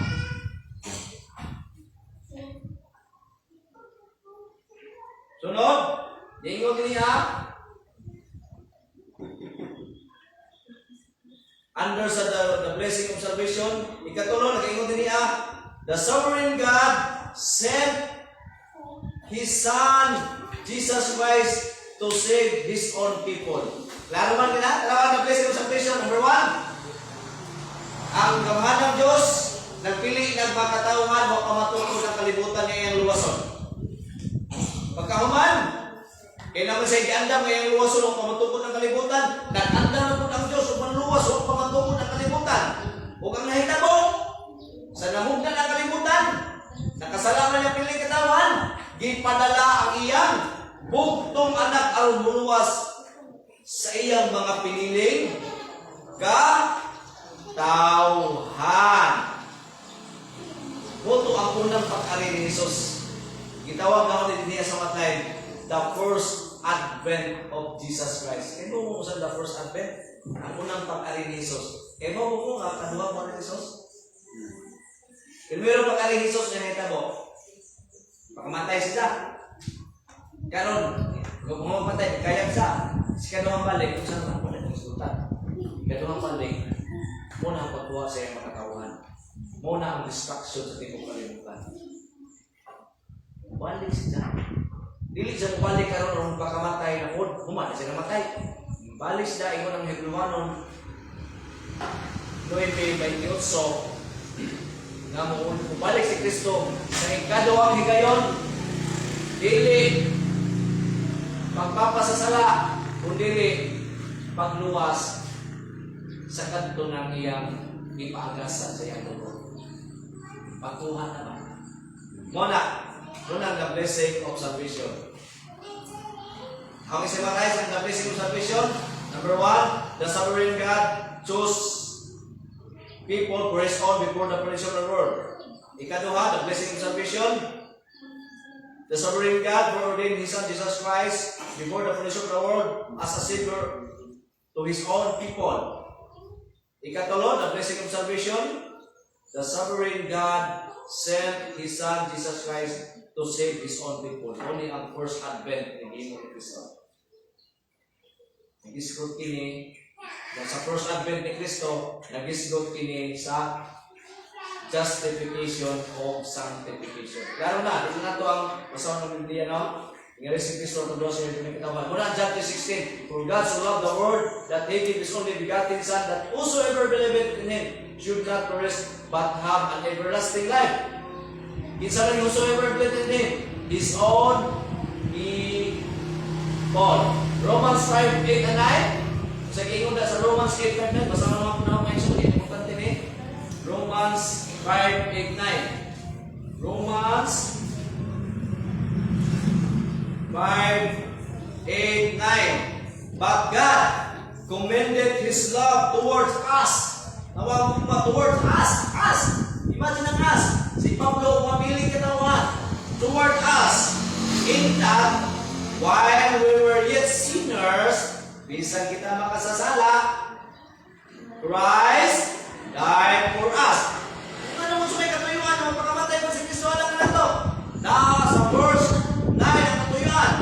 [SPEAKER 1] Sunod, Dingo niya, under sa the blessing of salvation, ikatulo, nag-ingon niya, the sovereign God sent His Son, Jesus Christ, to save His own people. Klaro man nila, the blessing of salvation, number 1, ang gamahan ng Diyos, nagpili ng makatauhan o pamatukod ng kalibutan niya yung luwason. Pagkahuman, kaya naman sa ikiandam ngayong luwason o pamatukod ng kalibutan, nag-andam na po ang Diyos o manluwas o pamatukod ng kalibutan. Huwag ang nahitabo sa namugdan ng kalibutan, nakasalaman niya piling katawan, gipadala ang iyang bugtong anak aron muluwas sa iyang mga piniling katawhan. Buto ang unang pag-ari ni Jesus. Gitawag na ako niya sa matay, the first advent of Jesus Christ. Kaya mo sa the first advent? Ang unang pag-ari ni Jesus. Kaya mo nga, kaduha mo ni Jesus? Primero pag-ari ni Jesus, nangyayta mo. Pagkamatay siya. Karon, kung mamatay, kaya siya. Si kaduhang balik, kung saan ang balik ng sultan. Kaduhang balik, muna ang pagkuha sa iyong makatauhan. Muna ang distraction sa tipong kalimutan. Balik siya. Dili siya balik karon ng pagkamatay na kod. Humana siya namatay. Balik siya, ingon ang Hebrewanon 9:28 nga mo balik si Kristo sa ikaduhang higayon, dili pagpapasasala kundi pagluwas sa kadto ng iyang ipaagasan sa iyang dugo. Pagkuha naman. Muna ang blessing of salvation. Ang isimakay sa the blessing of salvation, number 1, the sovereign God chose people for His own before the foundation of the world. Ikaduha, the blessing of salvation, the sovereign God foreordained His Son Jesus Christ before the foundation of the world as a Savior to His own people. Ikatulo, the blessing of salvation, the sovereign God sent His Son Jesus Christ to save His own people. Only ang first advent ng Ginoo ni Kristo. Nagisgot kini sa first advent ni Kristo, nagisgot kini sa justification o sanctification. Klaro na, dito na ito ang masaw ng Biblia, no? Nga si Kristo ito doon sa iyo pinagkitawahan. Muna John 3:16, for God so loved the world that He gave His only begotten Son, that whosoever believeth in Him should not perish but have an everlasting life. Kinsa lang whosoever believeth in Him, His own people. Romans 5:8 and 9. Sa kiingon na sa Romans 8:9, basta naman po na mga iso, importante ni Romans 5:8 9. Romans 5:8 9. But God commended His love towards us. Nawag mo towards us. Us. Imagine ang us. Si Pablo, mamiling katawan. Toward us. In that, while we were yet sinners, bisan kita makasasala, Christ died for us. Kung ano mo sumay katuyuan, mapakamatay mo si Kristo lang na ito. Sa verse 9 ang katuyuan.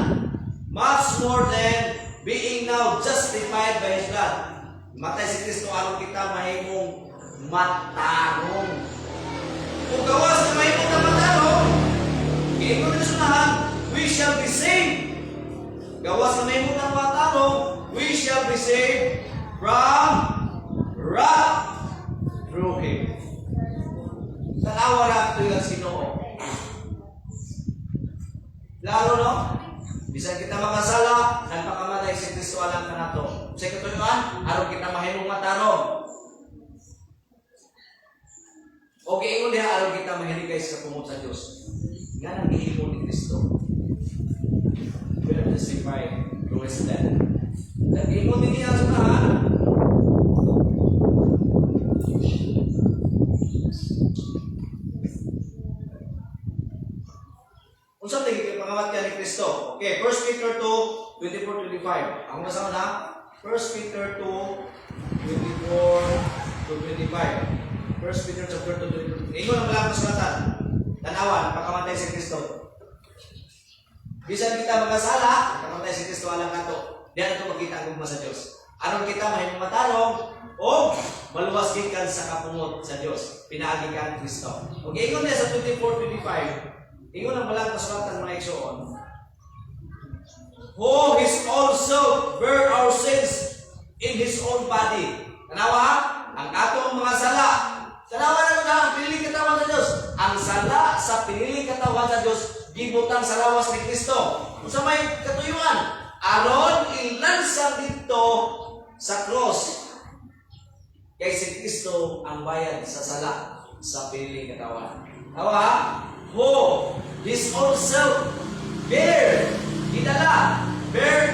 [SPEAKER 1] Much more than being now justified by His blood. Matay si Kristo, aron kita mahimong matarong. Kung gawas na mahimong na matarong, giingon na sunahan, we shall be saved. Gawas na mahimong na matarong, we shall be saved from wrath through Him. Tanawa na ito yung Ginoo. Lalo, no? Bisan kita makasala, nagpakamatay si Kristo alam ka na ito. Sa katuyuan, aron kita mahimong matarong. O giingon diha, aron kita mahiligay sa pumot sa Diyos. Nga nang gihimo ni Kristo. We are justified through His death. Nag-iingon din niya sa tahan. Unsang lagi pangamat ka ni Kristo? Okay, 1 Peter 2:24-25. Ang nasa na? 1 Peter 2:24-25. 1 Peter chapter 2:24. Ingon ang walang kasulatan. Tanawan, pagkamatay si Kristo. Bisan kita magkasala, pagkamatay si Kristo alang kato. Diyan ito makita ang gugma sa Diyos. Aron kita mahimong matarong o maluwas gikan sa kapungot sa Diyos. Pinaagi ka ang Kristo. Okay, ingon niya sa 24:25. Ingon ang walang kasulatan mga igsoon. Who is also bear our sins in His own body. Tanawa, ang atong mga sala. Tanawa na mga piniling katawan sa Diyos. Ang sala sa piniling katawan sa Diyos, gibutang sa lawas ni Kristo. Kung sa may katuyuan, aron ilansang dito sa cross. Kay si Kristo ang bayad sa sala sa piniling katawan. Tawa, who is also bear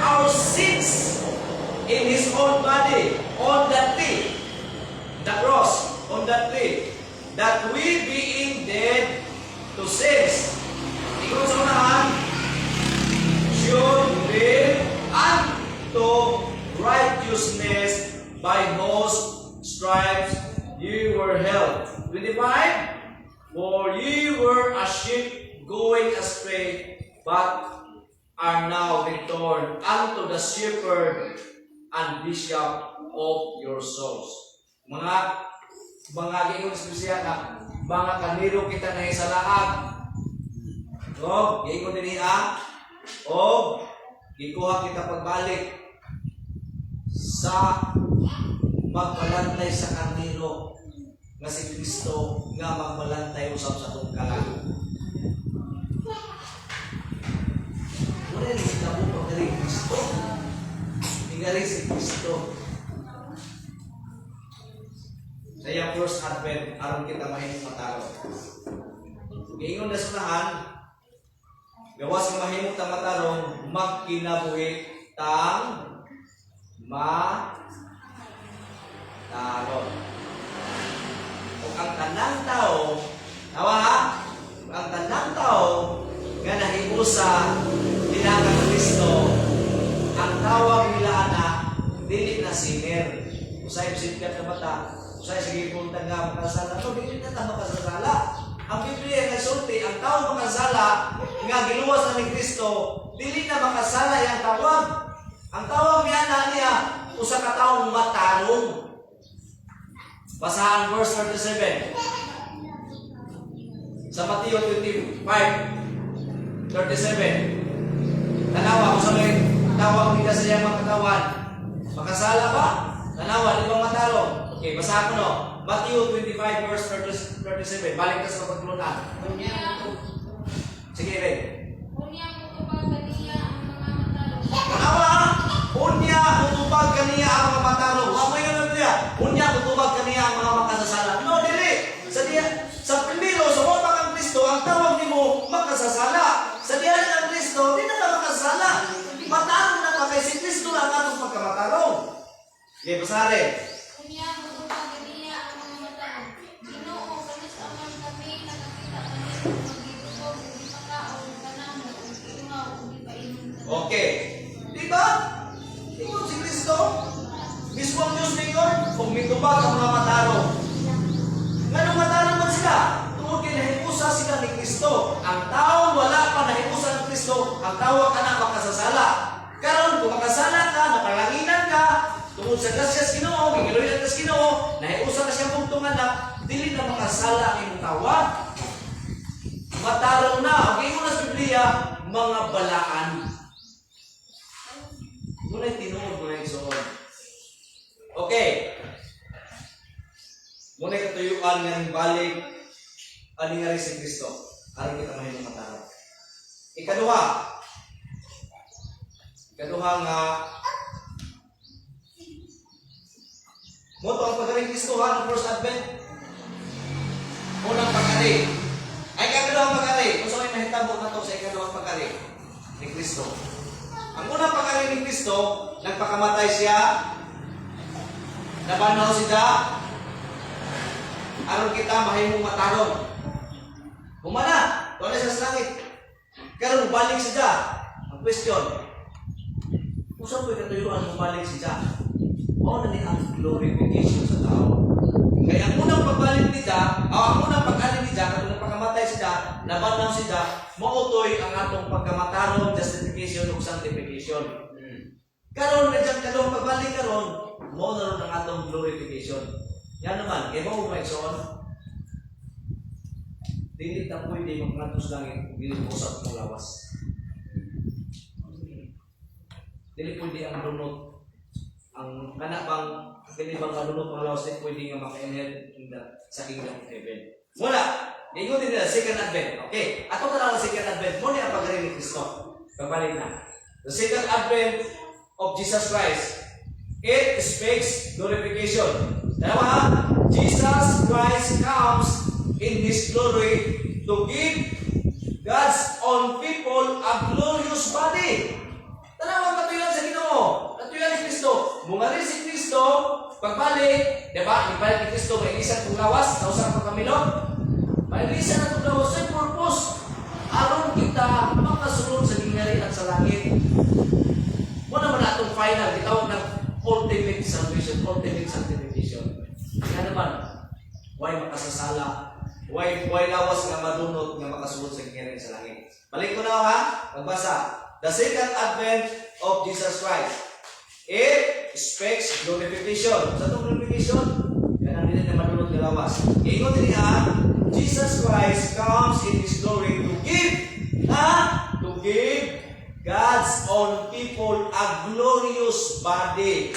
[SPEAKER 1] our sins in His own body on that tree, the cross, on that tree, that we being dead to sins Ingon sa unahan, should live unto righteousness by whose stripes you were healed. 25, for ye were a sheep going astray, but are now returned unto the shepherd and bishop of your souls. Mga giingon spesya na mga kaniro kita na sa laag. No, giingon din niya o gikuha kita pagbalik sa magbalantay sa kaniro nga si Kristo nga magbalantay usab sa atong kalag. Wala rin kita mo pagdaling Kristo. Tingali si Kristo. Kaya first advent, aron kita mahimong mataro. Giingon na sunahan, gawas ng mahimong ta matarong, magkinabuhi tang mataron. Kung ang tanang tao, tawa ha? Ang tanang tao, nga nahibusa nilaga ng Kristo, ang tawag nila anak, dili na sinner. Usay sikat na bata, usay sige punta nga makasala. No, dili na ta makasala. Ang Biblia nga sulti, ang tao makasala nga giluwas na ni Kristo, dili na makasala yang tawag. Ang tawag niya na niya, usa ka taong matarong. Basahan verse 37. Sa Mateo 25:37. Tanawa, kung sa may tawag nila sa iyang mga katawan, makasala ba? Tanawa, di ba matarong? Okay, basahan ko no. Matthew 25 verse 37. Balik ka sa pagtulunan. Sige, Ray.
[SPEAKER 3] Unya mutubag kaniya ang mga matarong.
[SPEAKER 1] Tanawa, unya mutubag kaniya ang mga matarong. Ano yun ang niya? Unya mutubag kaniya ang mga makasasala. No, dili. Sa primero, sa mga kang Kristo, ang tawag ni mo, makasasala. Sa diyan ng Kristo, di na ka makasasala. Matarong na ka kay si Kristo lang atong pagkamatarong. Okay, pasare.
[SPEAKER 3] Unya mutubag kaniya ang mga matarong. Ginoo kanis aman kami nakakita kami magigugog hindi pakaon kanamo ug iuhaw ug ipainom.
[SPEAKER 1] Okay. Di ba? Tingnan si Kristo. Mismo ang Diyos Mayor, kung mitubag ang mga matarong. Ganong matarong man sila? Tungkol kinahipusa sila ni Kristo. Ang tao wala pa nahipusa ng Kristo, ang tao ka na makasasala. Karon kung makasala ka, napalanginan ka, tungkol sa grasyas Ginoo, gigiloy ka sa Ginoo, nahipusa ka siyang bugtungan na, dili na makasala ang tawag. Matarong na. Okay mo na sa Biblia, mga balaan. Muna'y tinuod, muna'y isuon. Okay. Muna'y katuyuan ng balik ani nga rin si Kristo. Aring kita mahimong matarong. Ikaduha nga mo to ang pagaling Kristo ha ng first advent. Unang pagkari. Ay ikaduhang pagkari. Kung saan may mahitabo na to sa ikaduhang pagkari ni Kristo. Ang unang pagkari ni Kristo, nagpakamatay siya, nabanaw siya, aron kita mahimong matarong. Humana, tuwa sa langit. Karon balik siya. Ang question, kung saan ko'y katuyuan balik siya? O na ni ang glorification sa tao. Kaya ang unang pagbalik niya, ang unang pag-alin niya, kung pagkamatay siya, nabanaw siya, mautoy ang atong pagkamatarong, justification ug sanctification. Karon na dyan kalong pagbalik karon, mo na ron ang atong glorification. Yan naman, kaya mo maigsoon, dili ta pwede magkantos langit kung dili mo usap ng lawas. Dili pwede ang lunot. Ang kana bang dili bang lunot ng lawas, dili pwede nga maka-inherit sa kingdom of heaven. Wala. Ingon din nila, second advent. Okay. Ato na lang second advent. Muna ang pag-rin ni Kristo. Pagbalik na. The second advent of Jesus Christ. It speaks glorification. Dalawa ha? Jesus Christ comes in His glory to give God's own people a glorious body. Dalawa katuyan sa Ginoo. Katuyan ni Kristo. Mungarin si Kristo, pagbalik, diba? Ibalik ni Kristo, may isang tunglawas, na usang pagkamilog. May isa na tunglawas sa purpose. Aron kita ka makasulod sa gingharian sa langit. Mo naman na itong final, gitawag ng ultimate salvation, ultimate sanctification. Kaya naman, why makasasala? Why lawas nga madunot nga makasulod sa gingharian sa langit? Balik ko na ha, magbasa. The second advent of Jesus Christ. It expects glorification. Sa itong glorification, yan ang din na madunot nga lawas. Ingon din Jesus Christ comes in His glory to give God's own people a glorious body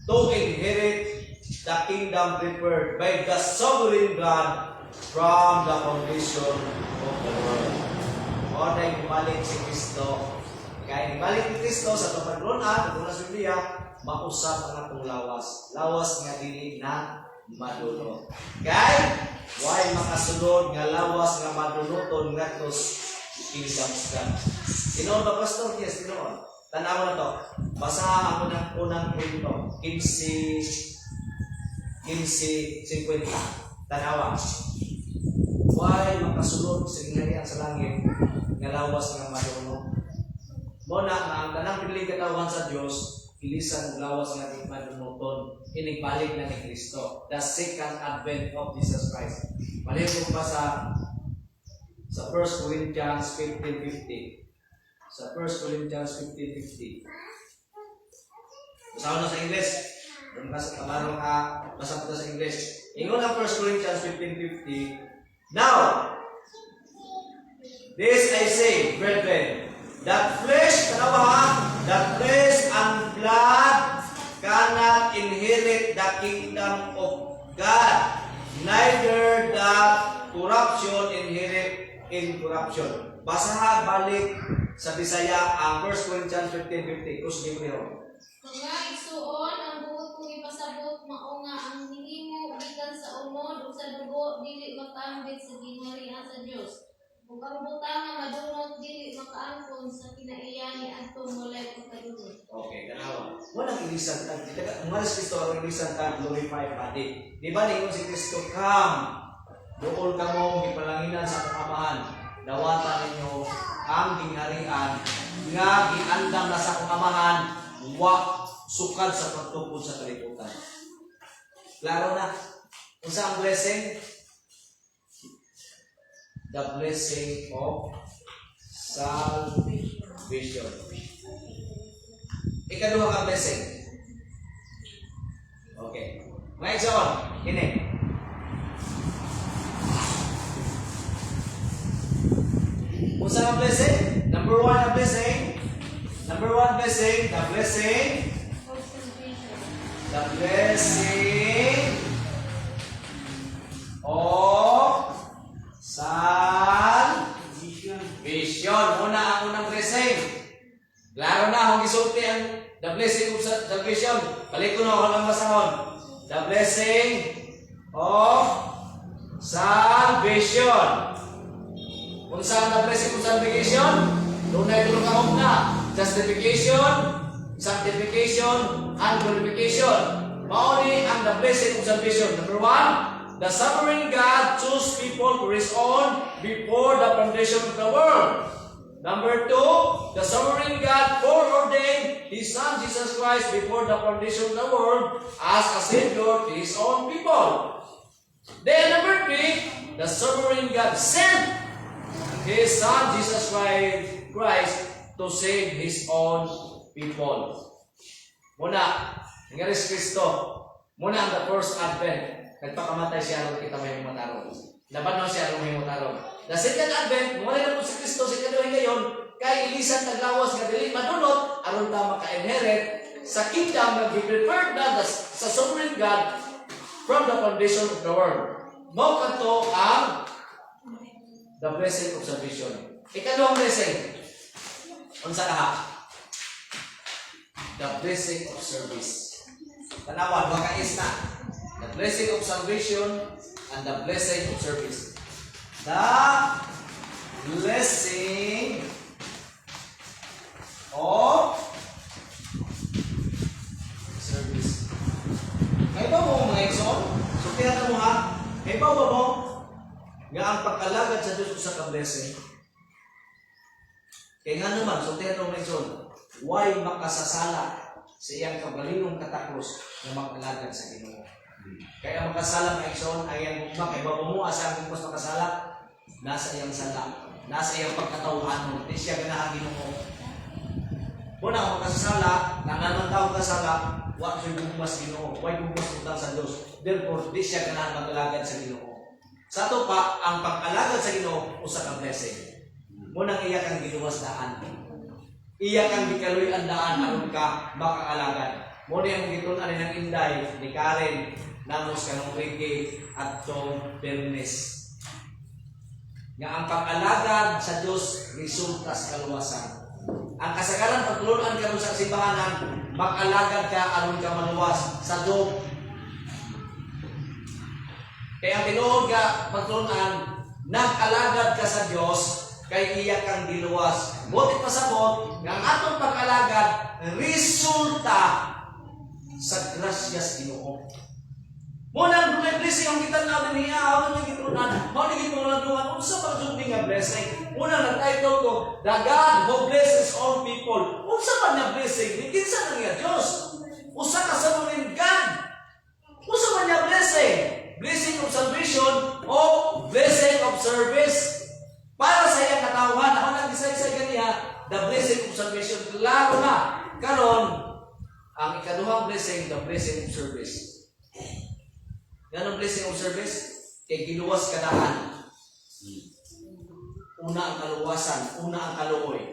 [SPEAKER 1] to inherit the kingdom prepared by the sovereign God from the foundation of the world. O na ibalik si Kristo. Kaya ibalik ni Kristo sa kapaglunan, kung sa Biblia, mausap ang atong lawas. Lawas nga dili na madunot. Kaya, why makasunod nga lawas nga madunoton nga tos kingdom God. Sinoon ba, Pastor? Yes, sinoon. Tanaw na to. Basahan ako ng unang kwento. 15:50. Tanawa. Why makasunod sa gingharian sa langit nga lawas nga madunot? Muna nga ang tanang piling katawan sa Dios, ilisan lawas nga di madunoton. Inigbalik na ni Kristo. The second advent of Jesus Christ. Balik ko pa sa 1 Corinthians 15:50. Sa 1 Corinthians 15:50. Basahin na sa English. Kung kamarong ka, basa po sa English. Ingon ang 1 Corinthians 15:50. Now, this I say, brethren, that flesh and blood cannot inherit the kingdom of God, neither the corruption inherit incorruption. Basahan balik sa Bisaya ang 1 Corinthians 15:50. Kusdi mo.
[SPEAKER 3] Mga igsuon, ang buot kong ipasabot, mao nga ang hinimo gikan sa unod o sa dugo dili makaambit sa gingharian sa Dios. Ug ang butang nga madunot dili makaangkon sa kinaiyan ni adtong walay pagkadunot.
[SPEAKER 1] Okay, kanawa. Walang ilisan tag umalis Kristo ang ilisan tag glorified body. Di ba ningon si Kristo, come. Duol ka mo gipalanginan sa akong amahan. Dawatan ninyo ang gingharian nga giandam na sa akong amahan, wa sukad sa pagtukod sa kalibutan. Klaro na. Unsa ang blessing? The blessing of salvation. Ikaduha ka blessing. Okay. Mga igsoon, ini. Unsa ang blessing? Number one ang blessing. Number one blessing, the blessing. The blessing of salvation. Una ang unang blessing. Klaro na, kung isulti ang the blessing of salvation. Balik ko na ako lang masahon. The blessing of salvation. Kung saan the blessing of salvation? Doon na ito kahong na. Justification, sanctification, and glorification. Mauni ang the blessing of salvation. Number one, the sovereign God chose people for His own before the foundation of the world. Number two, the sovereign God foreordained His Son Jesus Christ before the foundation of the world as a Savior to His own people. Then number three, the sovereign God sent His Son Jesus Christ to save His own people. Muna, nangyari si Kristo. Muna ang the first advent. Nagpakamatay siya ron kita may mataron. Laban siya ron may mataron. The second advent, muna na po si Kristo sa kaduhin ngayon, kay ilisan taglawas nga dili madunot, aron ta maka-inherit sa kingdom nga gi-prepared na sa sovereign God from the foundation of the world. Mao kanto ang the blessing of salvation. Ikaduhang blessing. Unsa lahat? The blessing of service. Tanawan, baka isna. The blessing of salvation and the blessing of service. The blessing of service. May ba mo mga igsoon? So, kaya mo ha? May ba mo nga ang pagkalagad sa Diyos sa ka-blessing? Kaya nga naman, sultihan ng mention, why makasasala sa iyang kabalingong kataklos na mag-alagad sa Ginoo. Kaya makasala ng Ison ay ang gugma, kaya babumuha sa ang gugmas makasala, nasa iyang sala, nasa iyang pagkatauhan mo, di siya ganahang Ginoo. Muna ang makasasala, nananang taong kasala, wag siya gugmas Ginoo, why gugmas utang sa Diyos. Therefore, di siya ganahang mag-alagad sa Ginoo. Sa ito pa, ang pag-alagad sa Ginoo, usa kang blessing. Munang iya kang giluwas daan. Iya kang gikaloy ang daan aron ka makaalagad. Muna yung gitunan ng Inday, ni Karen, Namos kanong Ricky, at Tom Bernes. Nga ang pag-alagad sa Diyos, resulta sa kaluwasan. Ang kasagaran pagtulunan ka sa simbahanan, mag-alagad ka aron ka maluwas sa Job. Kaya ang tinuod ka pagtulunan, nag-alagad ka sa Diyos, kay iya kang diluwas. Buti pasabot, nga ang atong pag-alagad, resulta sa grasyas Ginoo. Muna ang blessing ang kita na niya, ako nang gitunan, maunigin mo lang doon, unsa pang sunding nga blessing. Muna nag-title ko, The God who blesses all people. Unsa pa niya blessing? Kinsa na niya Diyos? Usa ka sa mga God. Unsa pa niya blessing? Blessing of salvation o blessing of service. Para sa iyang katauhan, ako nag-isay-isay kaniya, the blessing of salvation. Klaro na, karon ang ikaduhang blessing, the blessing of service. Yan ang blessing of service? Kay giluwas kadaan. Una ang kaluwasan, una ang kaluoy.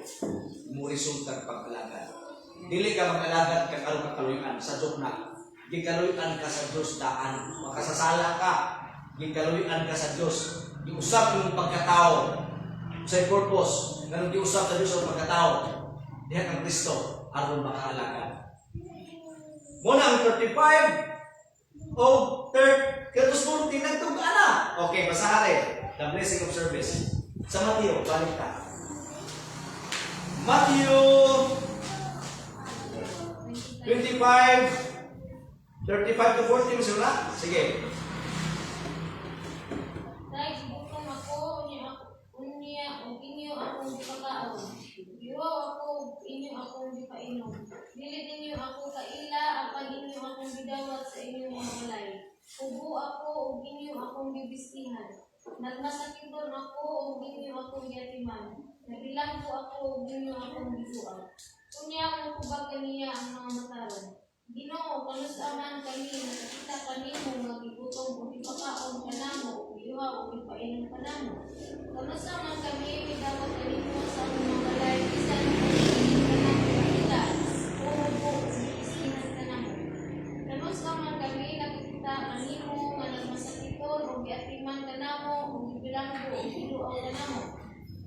[SPEAKER 1] Mo resulta pag-alagad. Dili ka mag-alagad kay karon ka kaluyan sa Dios na. Gikaluyan ka sa Dios daan. Makasasala ka. Gikaluyan ka sa Dios. Giusap yung pagkatao sa purpose. Ganun giusap sa Dios ang pagkatao. Diha kang Kristo aron makaalagad. Muna ang 35 o 3 katos 40 nagtugaan na. Okay, basahan the blessing of service. Sa Mateo, balik ka. Matthew 25 35 to 40 mo sila? Sige.
[SPEAKER 3] Dahil gutom ako, unya o inyo akong gipakaon. Iwaw ako, inyo akong gipainom. Dili ninyo ako kaila, apan inyo akong gidawat sa inyong mga balay. Ubo ako, o inyo akong gibistihan. Nagmasakiton ako, o inyo akong yatiman. Nagilang po ako, o inyo akong gisuan. Unya mo ko ba kaniya ang mga mataron? Ginoo, kanusaman kami, nakakita kanimo nga gigutom o gipakaon kanamo, o iwaw o gipainom kanamo. Kanusaman kami, midawat kanimo sa mga balay, bisan o kanamo kanila, o po, siisinan kanamo. Kanusaman kami, nakikita kanimo nga nagmasakiton o giatiman kanamo, o gibilanggo o giluaw kanamo.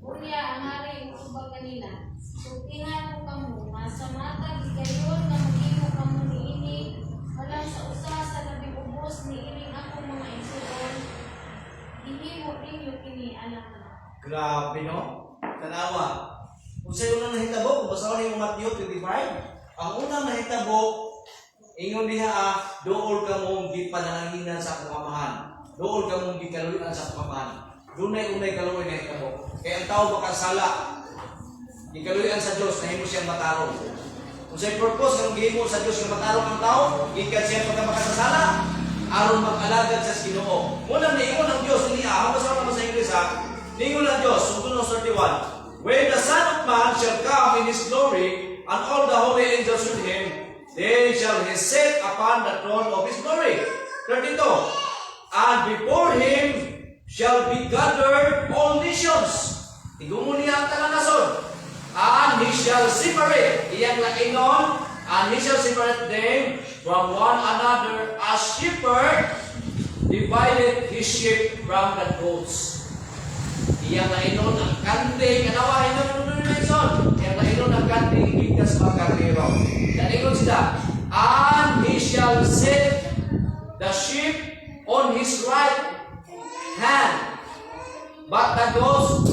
[SPEAKER 3] Unya, ang hari o kubag kanila. Sultihan mo kamo, nasa mata, gigayon na mag-imo kamo niini, walang sa usa sa labing ubos niining ako mga igsuon, ihimo ninyo kini anak na.
[SPEAKER 1] Grabe no? Tanawa. Kung sa'yo unang nahitabo, kung basahin yung Matthew 25, ang unang nahitabo, ingon diha dool ka mong di panananginan sa akong amahan. Dool ka mong di kaluyan sa akong amahan. Dunay-unay kaluoy na hitabo. Kaya ang tao makasala, di kaluyan sa Diyos, nahimo siyang matarong. Kung sa'yo purpose, kung gihimo sa Diyos yung matarong ang tao, gikan siya pagka makasasala, aron mag-alagad sa Ginoo. Muna niingon ang Diyos, niya, basa naman sa Ingles ha, niingon ang Diyos, Psalm 31, when the Son of Man shall come in His glory, and all the holy angels with Him, then shall He sit upon the throne of His glory. 32, and before Him shall be gathered all nations. Tigumon niya ang taga-nason. And He shall separate, iyang lainon, and He shall separate them from one another as shepherd divided his sheep from the goats. Iyang lainon ang kante, kanawahin na nunod na ison. Iyang lainon ang kante, higdas pagkarero. Dalingon sila, and He shall set the sheep on His right hand, but the goats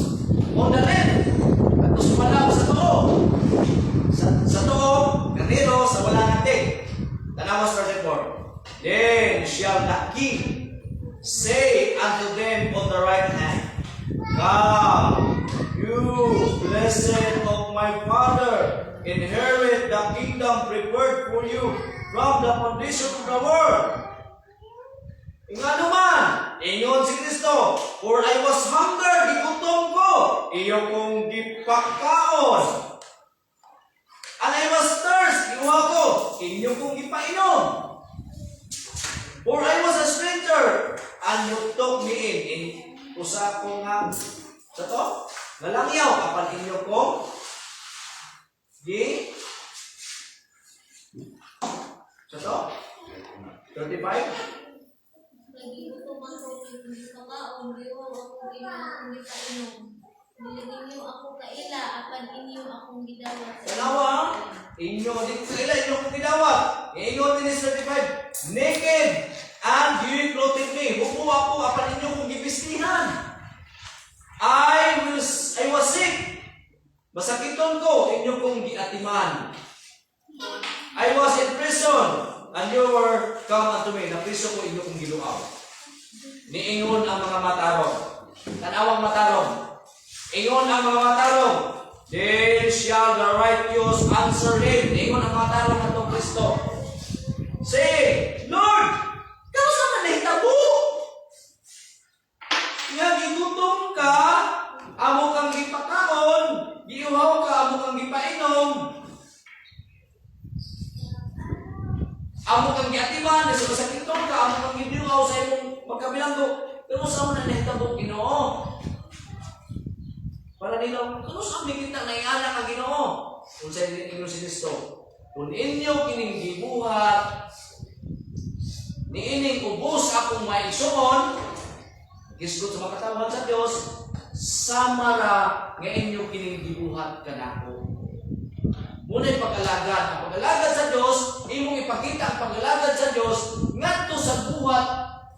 [SPEAKER 1] on the left. At sumalaw sa too. Sa too, kaniro, sa walang antik. Tanawas verse 4. Then shall the king say unto them on the right hand, Come, you You, blessed of my Father, inherit the kingdom prepared for you from the foundation of the world. Nga naman, ingon si Kristo, for I was hunger, gigutom ko, iyo kong gipakaon. And I was thirst, iwa ko, inyo kong gipainom. For I was a stranger, and you took me in usa ko nga, sa to, nalangyaw, kapan inyo kong sa to, 35,
[SPEAKER 3] Nagigutuman ko hindi pagkaon, diwa ako ginakong gipainom. Nilinyo ako kaila, apan inyo akong gidawat.
[SPEAKER 1] Dalawa, inyo, di ko kaila, inyo kong gidawat. Ingon din 35, naked, and you clothed me. Hupo ako, apan inyo kong gipistihan. I was sick. Masakiton ko, inyo kong giatiman. I was in prison, and you were come unto me. Napriso ko, inyo kong giluaw. Niingon ang mga matarong. Tanawang matarong. Ingon ang mga matarong. Then shall the righteous answer him. Ingon ang matarong na itong Kristo. Say, Lord, kamu sa manahitabo? Nga gigutom ka, amo kang gipakaon, giuhaw ka, amo kang gipainom. Amo kang giatiman, nasa masakiton ka, amo kang gidiuhaw sa imong pagkabilanggo. Pero sa mga nahitabo, Ginoo. Para nila, kano sa amin kita na iana ka Ginoo? Kung sa inyo si Kristo, kung inyo kining gibuhat, niining ubos akong maigsuon, gisgot sa makatawan sa Dios, samara nga inyo kining gibuhat kanako. Muna'y pag-alagad. Ang pag-alagad sa Diyos, imong ipakita ang pag-alagad sa Diyos ngadto sa buhat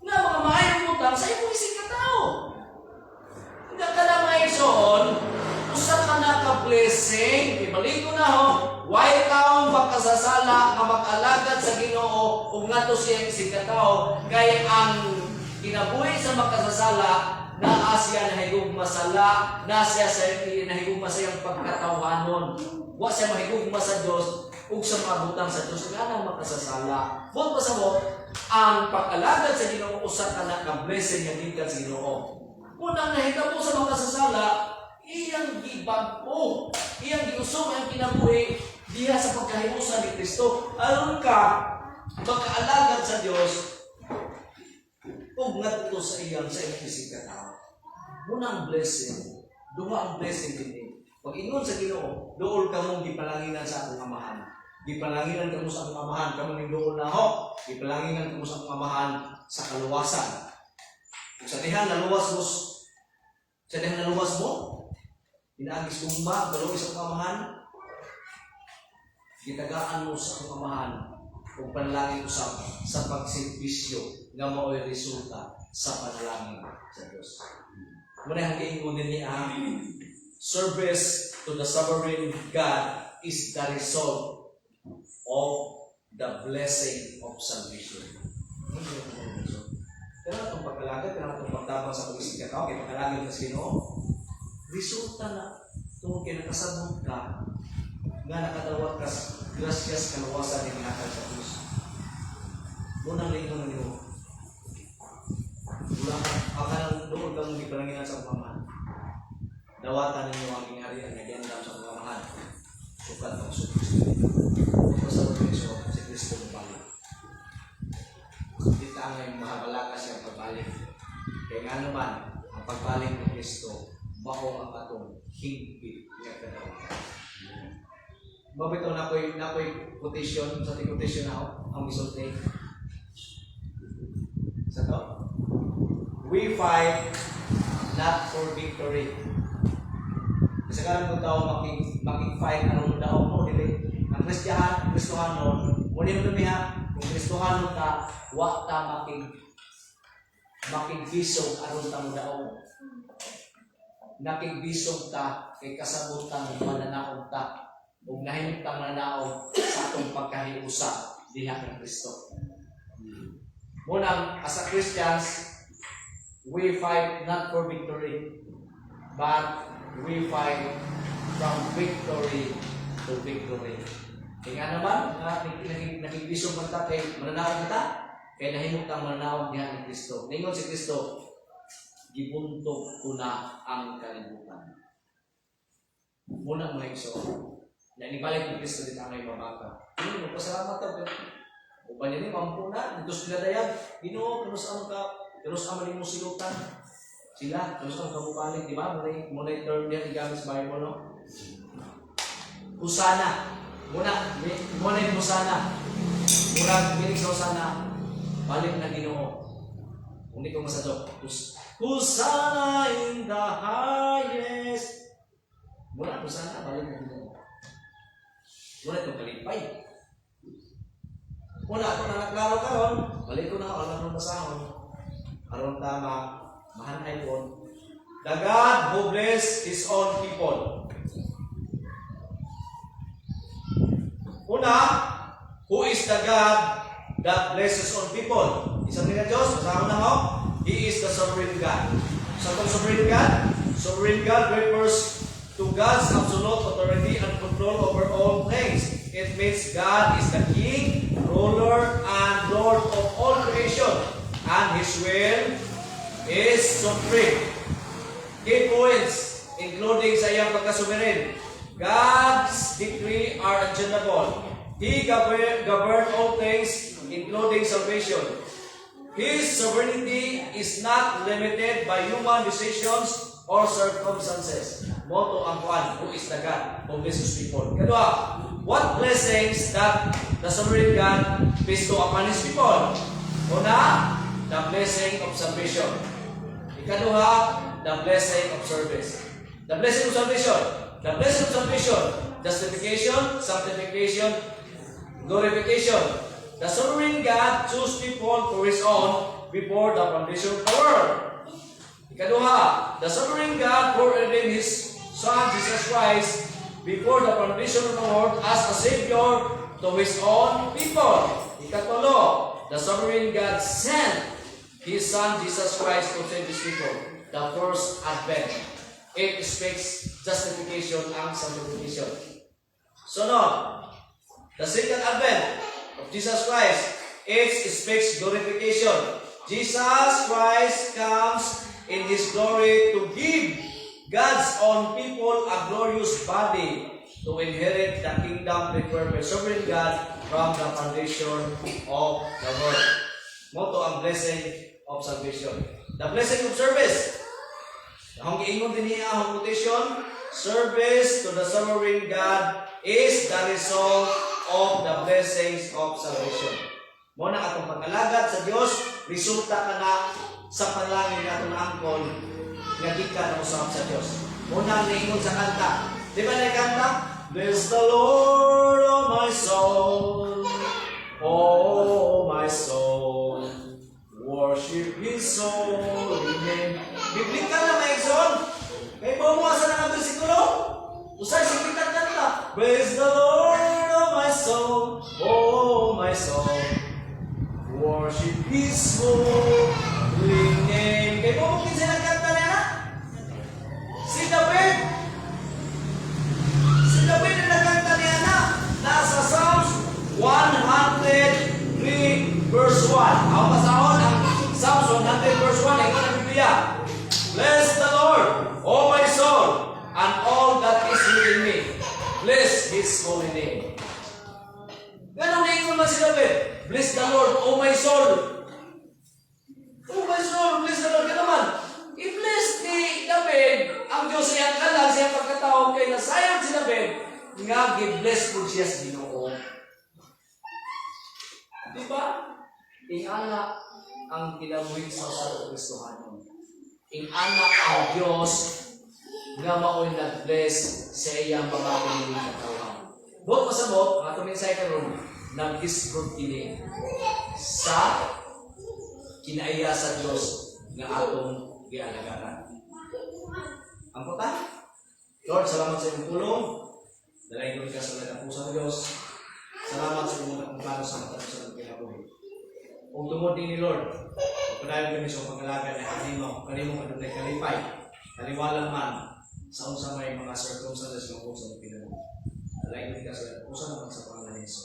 [SPEAKER 1] nga mga maayong utang sa imong isig ka tao. Nga ka na maigsuon, usa ka na ka-blessing, ibalik ko na ho, why taong makasasala nga mag-alagad sa Ginoo ug ngadto siya isig ka tao, kay ang kinabuhi sa makasasala na siya nahigugma sala, na siya sa nahigugma sa iyang pagkatawanon. Wa siya mahigugma sa Dios ug sa mga butang sa Dios nga nang makasasala. Buot pasabot ang pag-alagad sa Ginoo usa ka na ka-blessing nga gikan sa Ginoo. Kung ang nahitabo sa makasasala, iyang gibag-o, iyang giusog ang kinabuhi diha sa pagkahiusa ni Kristo. Aron ka magkaalagad sa Dios ug ngadto sa iyang isig ka tao. Munang blessing, duha ang blessing dinhi. Pag ingon sa Ginoo, dool ka mong gipalanginan sa akong amahan. Gipalanginan kamo sa akong amahan, kamo ning dool na ho. Gipalanginan kamo sa akong amahan sa kaluwasan. Kung sa dihan naluwas mo, inaagis gumba, balong sa akong amahan, gitagaan mo sa akong amahan kung panalangin usap sa pagservisyo nga mao'y resulta sa panalangin sa Diyos. Muna hanggang din niya, service to the sovereign God is the result of the blessing of salvation. Kaya itong pagkalagad, kaya itong pagtabang sa pag-isip ka, kaya pagkalagad na sino, resulta na itong kinakasabot ka nga nakadawat ka gracias kaluwasan ng hatag sa Diyos. Munang lingon na niyo. Bulang akan doon kang gipalanginan sa pamahan. Dawatan ninyo ang ingharian na gandam sa pamahan. Sukat ang sukat. Pasabot ni si Kristo ng balik. Kita ngayon mahabalakas siyang pagbalik. Kaya nga naman, ang pagbalik ni Kristo, mao ang atong hingpit nga kadawatan. Mabitaw na ko'y quotation, sa quotation na ako, ang isulti. Sa to? We fight not for victory. Kasi karang kung tao makik-fight anong daon mo, dili. Ang Kristohanon, muli mo lumiha, kung Kristohanon ka, wak ta makigbisog anong tamo daon. Nakigbisog ta, kay kasabutan, mananaog ta, kung nahimik ta mananaog sa atong pagkahiusa, diha ng Kristo. Munang, as a Christians, we fight not for victory, but we fight from victory to victory. Kaya naman, naging-bisog man ta kay mananawag kita, kay nahimok kang mananawag niya ni Kristo. Ningon si Kristo, gibuntog ko na ang kalibutan. Muna mo na iso. Nanibalik ni Kristo din ang may mabaka. Hindi mo, pasalamat ka. Upan niya ni, mampu na. Dito sila dayag. Ginoo, kanus aman mo silutan. Sila, kanus ang kabupalik. Di ba? Muna yung term niya, igamit sa Bible, no? Husana. Muna yung Husana. Muna, binig sa Husana. Balik na Ginoo. Hindi ko masadok. Husana in the highest. Muna, Husana, balik na Ginoo. Muna itong kalipay. Muna ako na naklaro karon, balik ko na ako alam ng basahon. Aron tama, mahanay po. The God who bless His own people. Una, who is the God that blesses His own people? Isang nila Diyos, basahon na mo. He is the sovereign God. Sa itong sovereign God refers to God's absolute authority and control over all things. It means God is the King, ruler, and Lord of all creation, and His will is supreme. Key points, including sa iyang pagkasuverin. God's decree are unchangeable. He govern all things, including salvation. His sovereignty is not limited by human decisions or circumstances. Moto ang Juan, who is the God who blesses people. Kadua, what blessings that the sovereign God bestow upon His people? Una, the blessing of salvation. Ikaduha, the blessing of service. The blessing of salvation. The blessing of salvation. Justification, sanctification, glorification. The sovereign God chose people for His own before the foundation of the world. Ikaduha, the sovereign God foreordained His Son, Jesus Christ, before the foundation of the world as a Savior to His own people. Ikatulo, the sovereign God sent His Son, Jesus Christ, to save His people. The first advent. It speaks justification and sanctification. Sunod, the second advent of Jesus Christ. It speaks glorification. Jesus Christ comes in His glory to give God's own people a glorious body to inherit the kingdom prepared by sovereign God from the foundation of the world. Moto ang blessing of salvation. The blessing of service. Ang giingon din niya ang quotation, service to the sovereign God is the result of the blessings of salvation. Muna atong pag-alagad sa Dios, resulta ka na sa panalangin atong angkol nga gikan mo sa Dios. Muna ang niingon sa kanta. Di ba na kanta? Bless the Lord, oh my soul. Oh my soul. Worship His holy name. Biblika na may exon. Kaya bumuasa na ang bersikulo. Usay sa kita kanta. Praise the Lord, oh my soul. Oh my soul. Worship His holy name. Kaya bumukin sila kanta na na. Si David na nagkanta niya na. Nasa Psalms 103 verse 1. Ako pasahon ang Psalms 100 verse 1. Ito na Biblia. Bless the Lord, O my soul, and all that is within me. Bless His holy name. Ganun na ingon man si David. Bless the Lord, O my soul. O my soul, bless the Lord. Ganun man. I-bless ni David ang Diyos sa iyang kalag, sa iyang pagkatao, kay nasayang si David, nga gi-bless po siya sa Ginoo. Diba? Ingana ang kinabuhi sa Kristohanon. Ingana ang Diyos nga mao'y nag-bless sa iyang mga piniling katawan. Bukod pasabot, ang atong mensay karon, nag-isprove kini sa kinaiya sa Diyos nga atong gialagaran. Ang puta, Lord, salamat sa iyong tulong. Dalayin ko ka sa nagkapusa ng Diyos. Salamat sa iyong nagkapusa sa matapos sa nagkinabuhi. Kung tumod din ni Lord, pagpadayon kami sa pangalaga na kanimo kadunay kalipay, kaliwalang man, sa unsa may mga circumstances kung kung sa pinag likely ka sir usa naman sa pangalan ni Jesus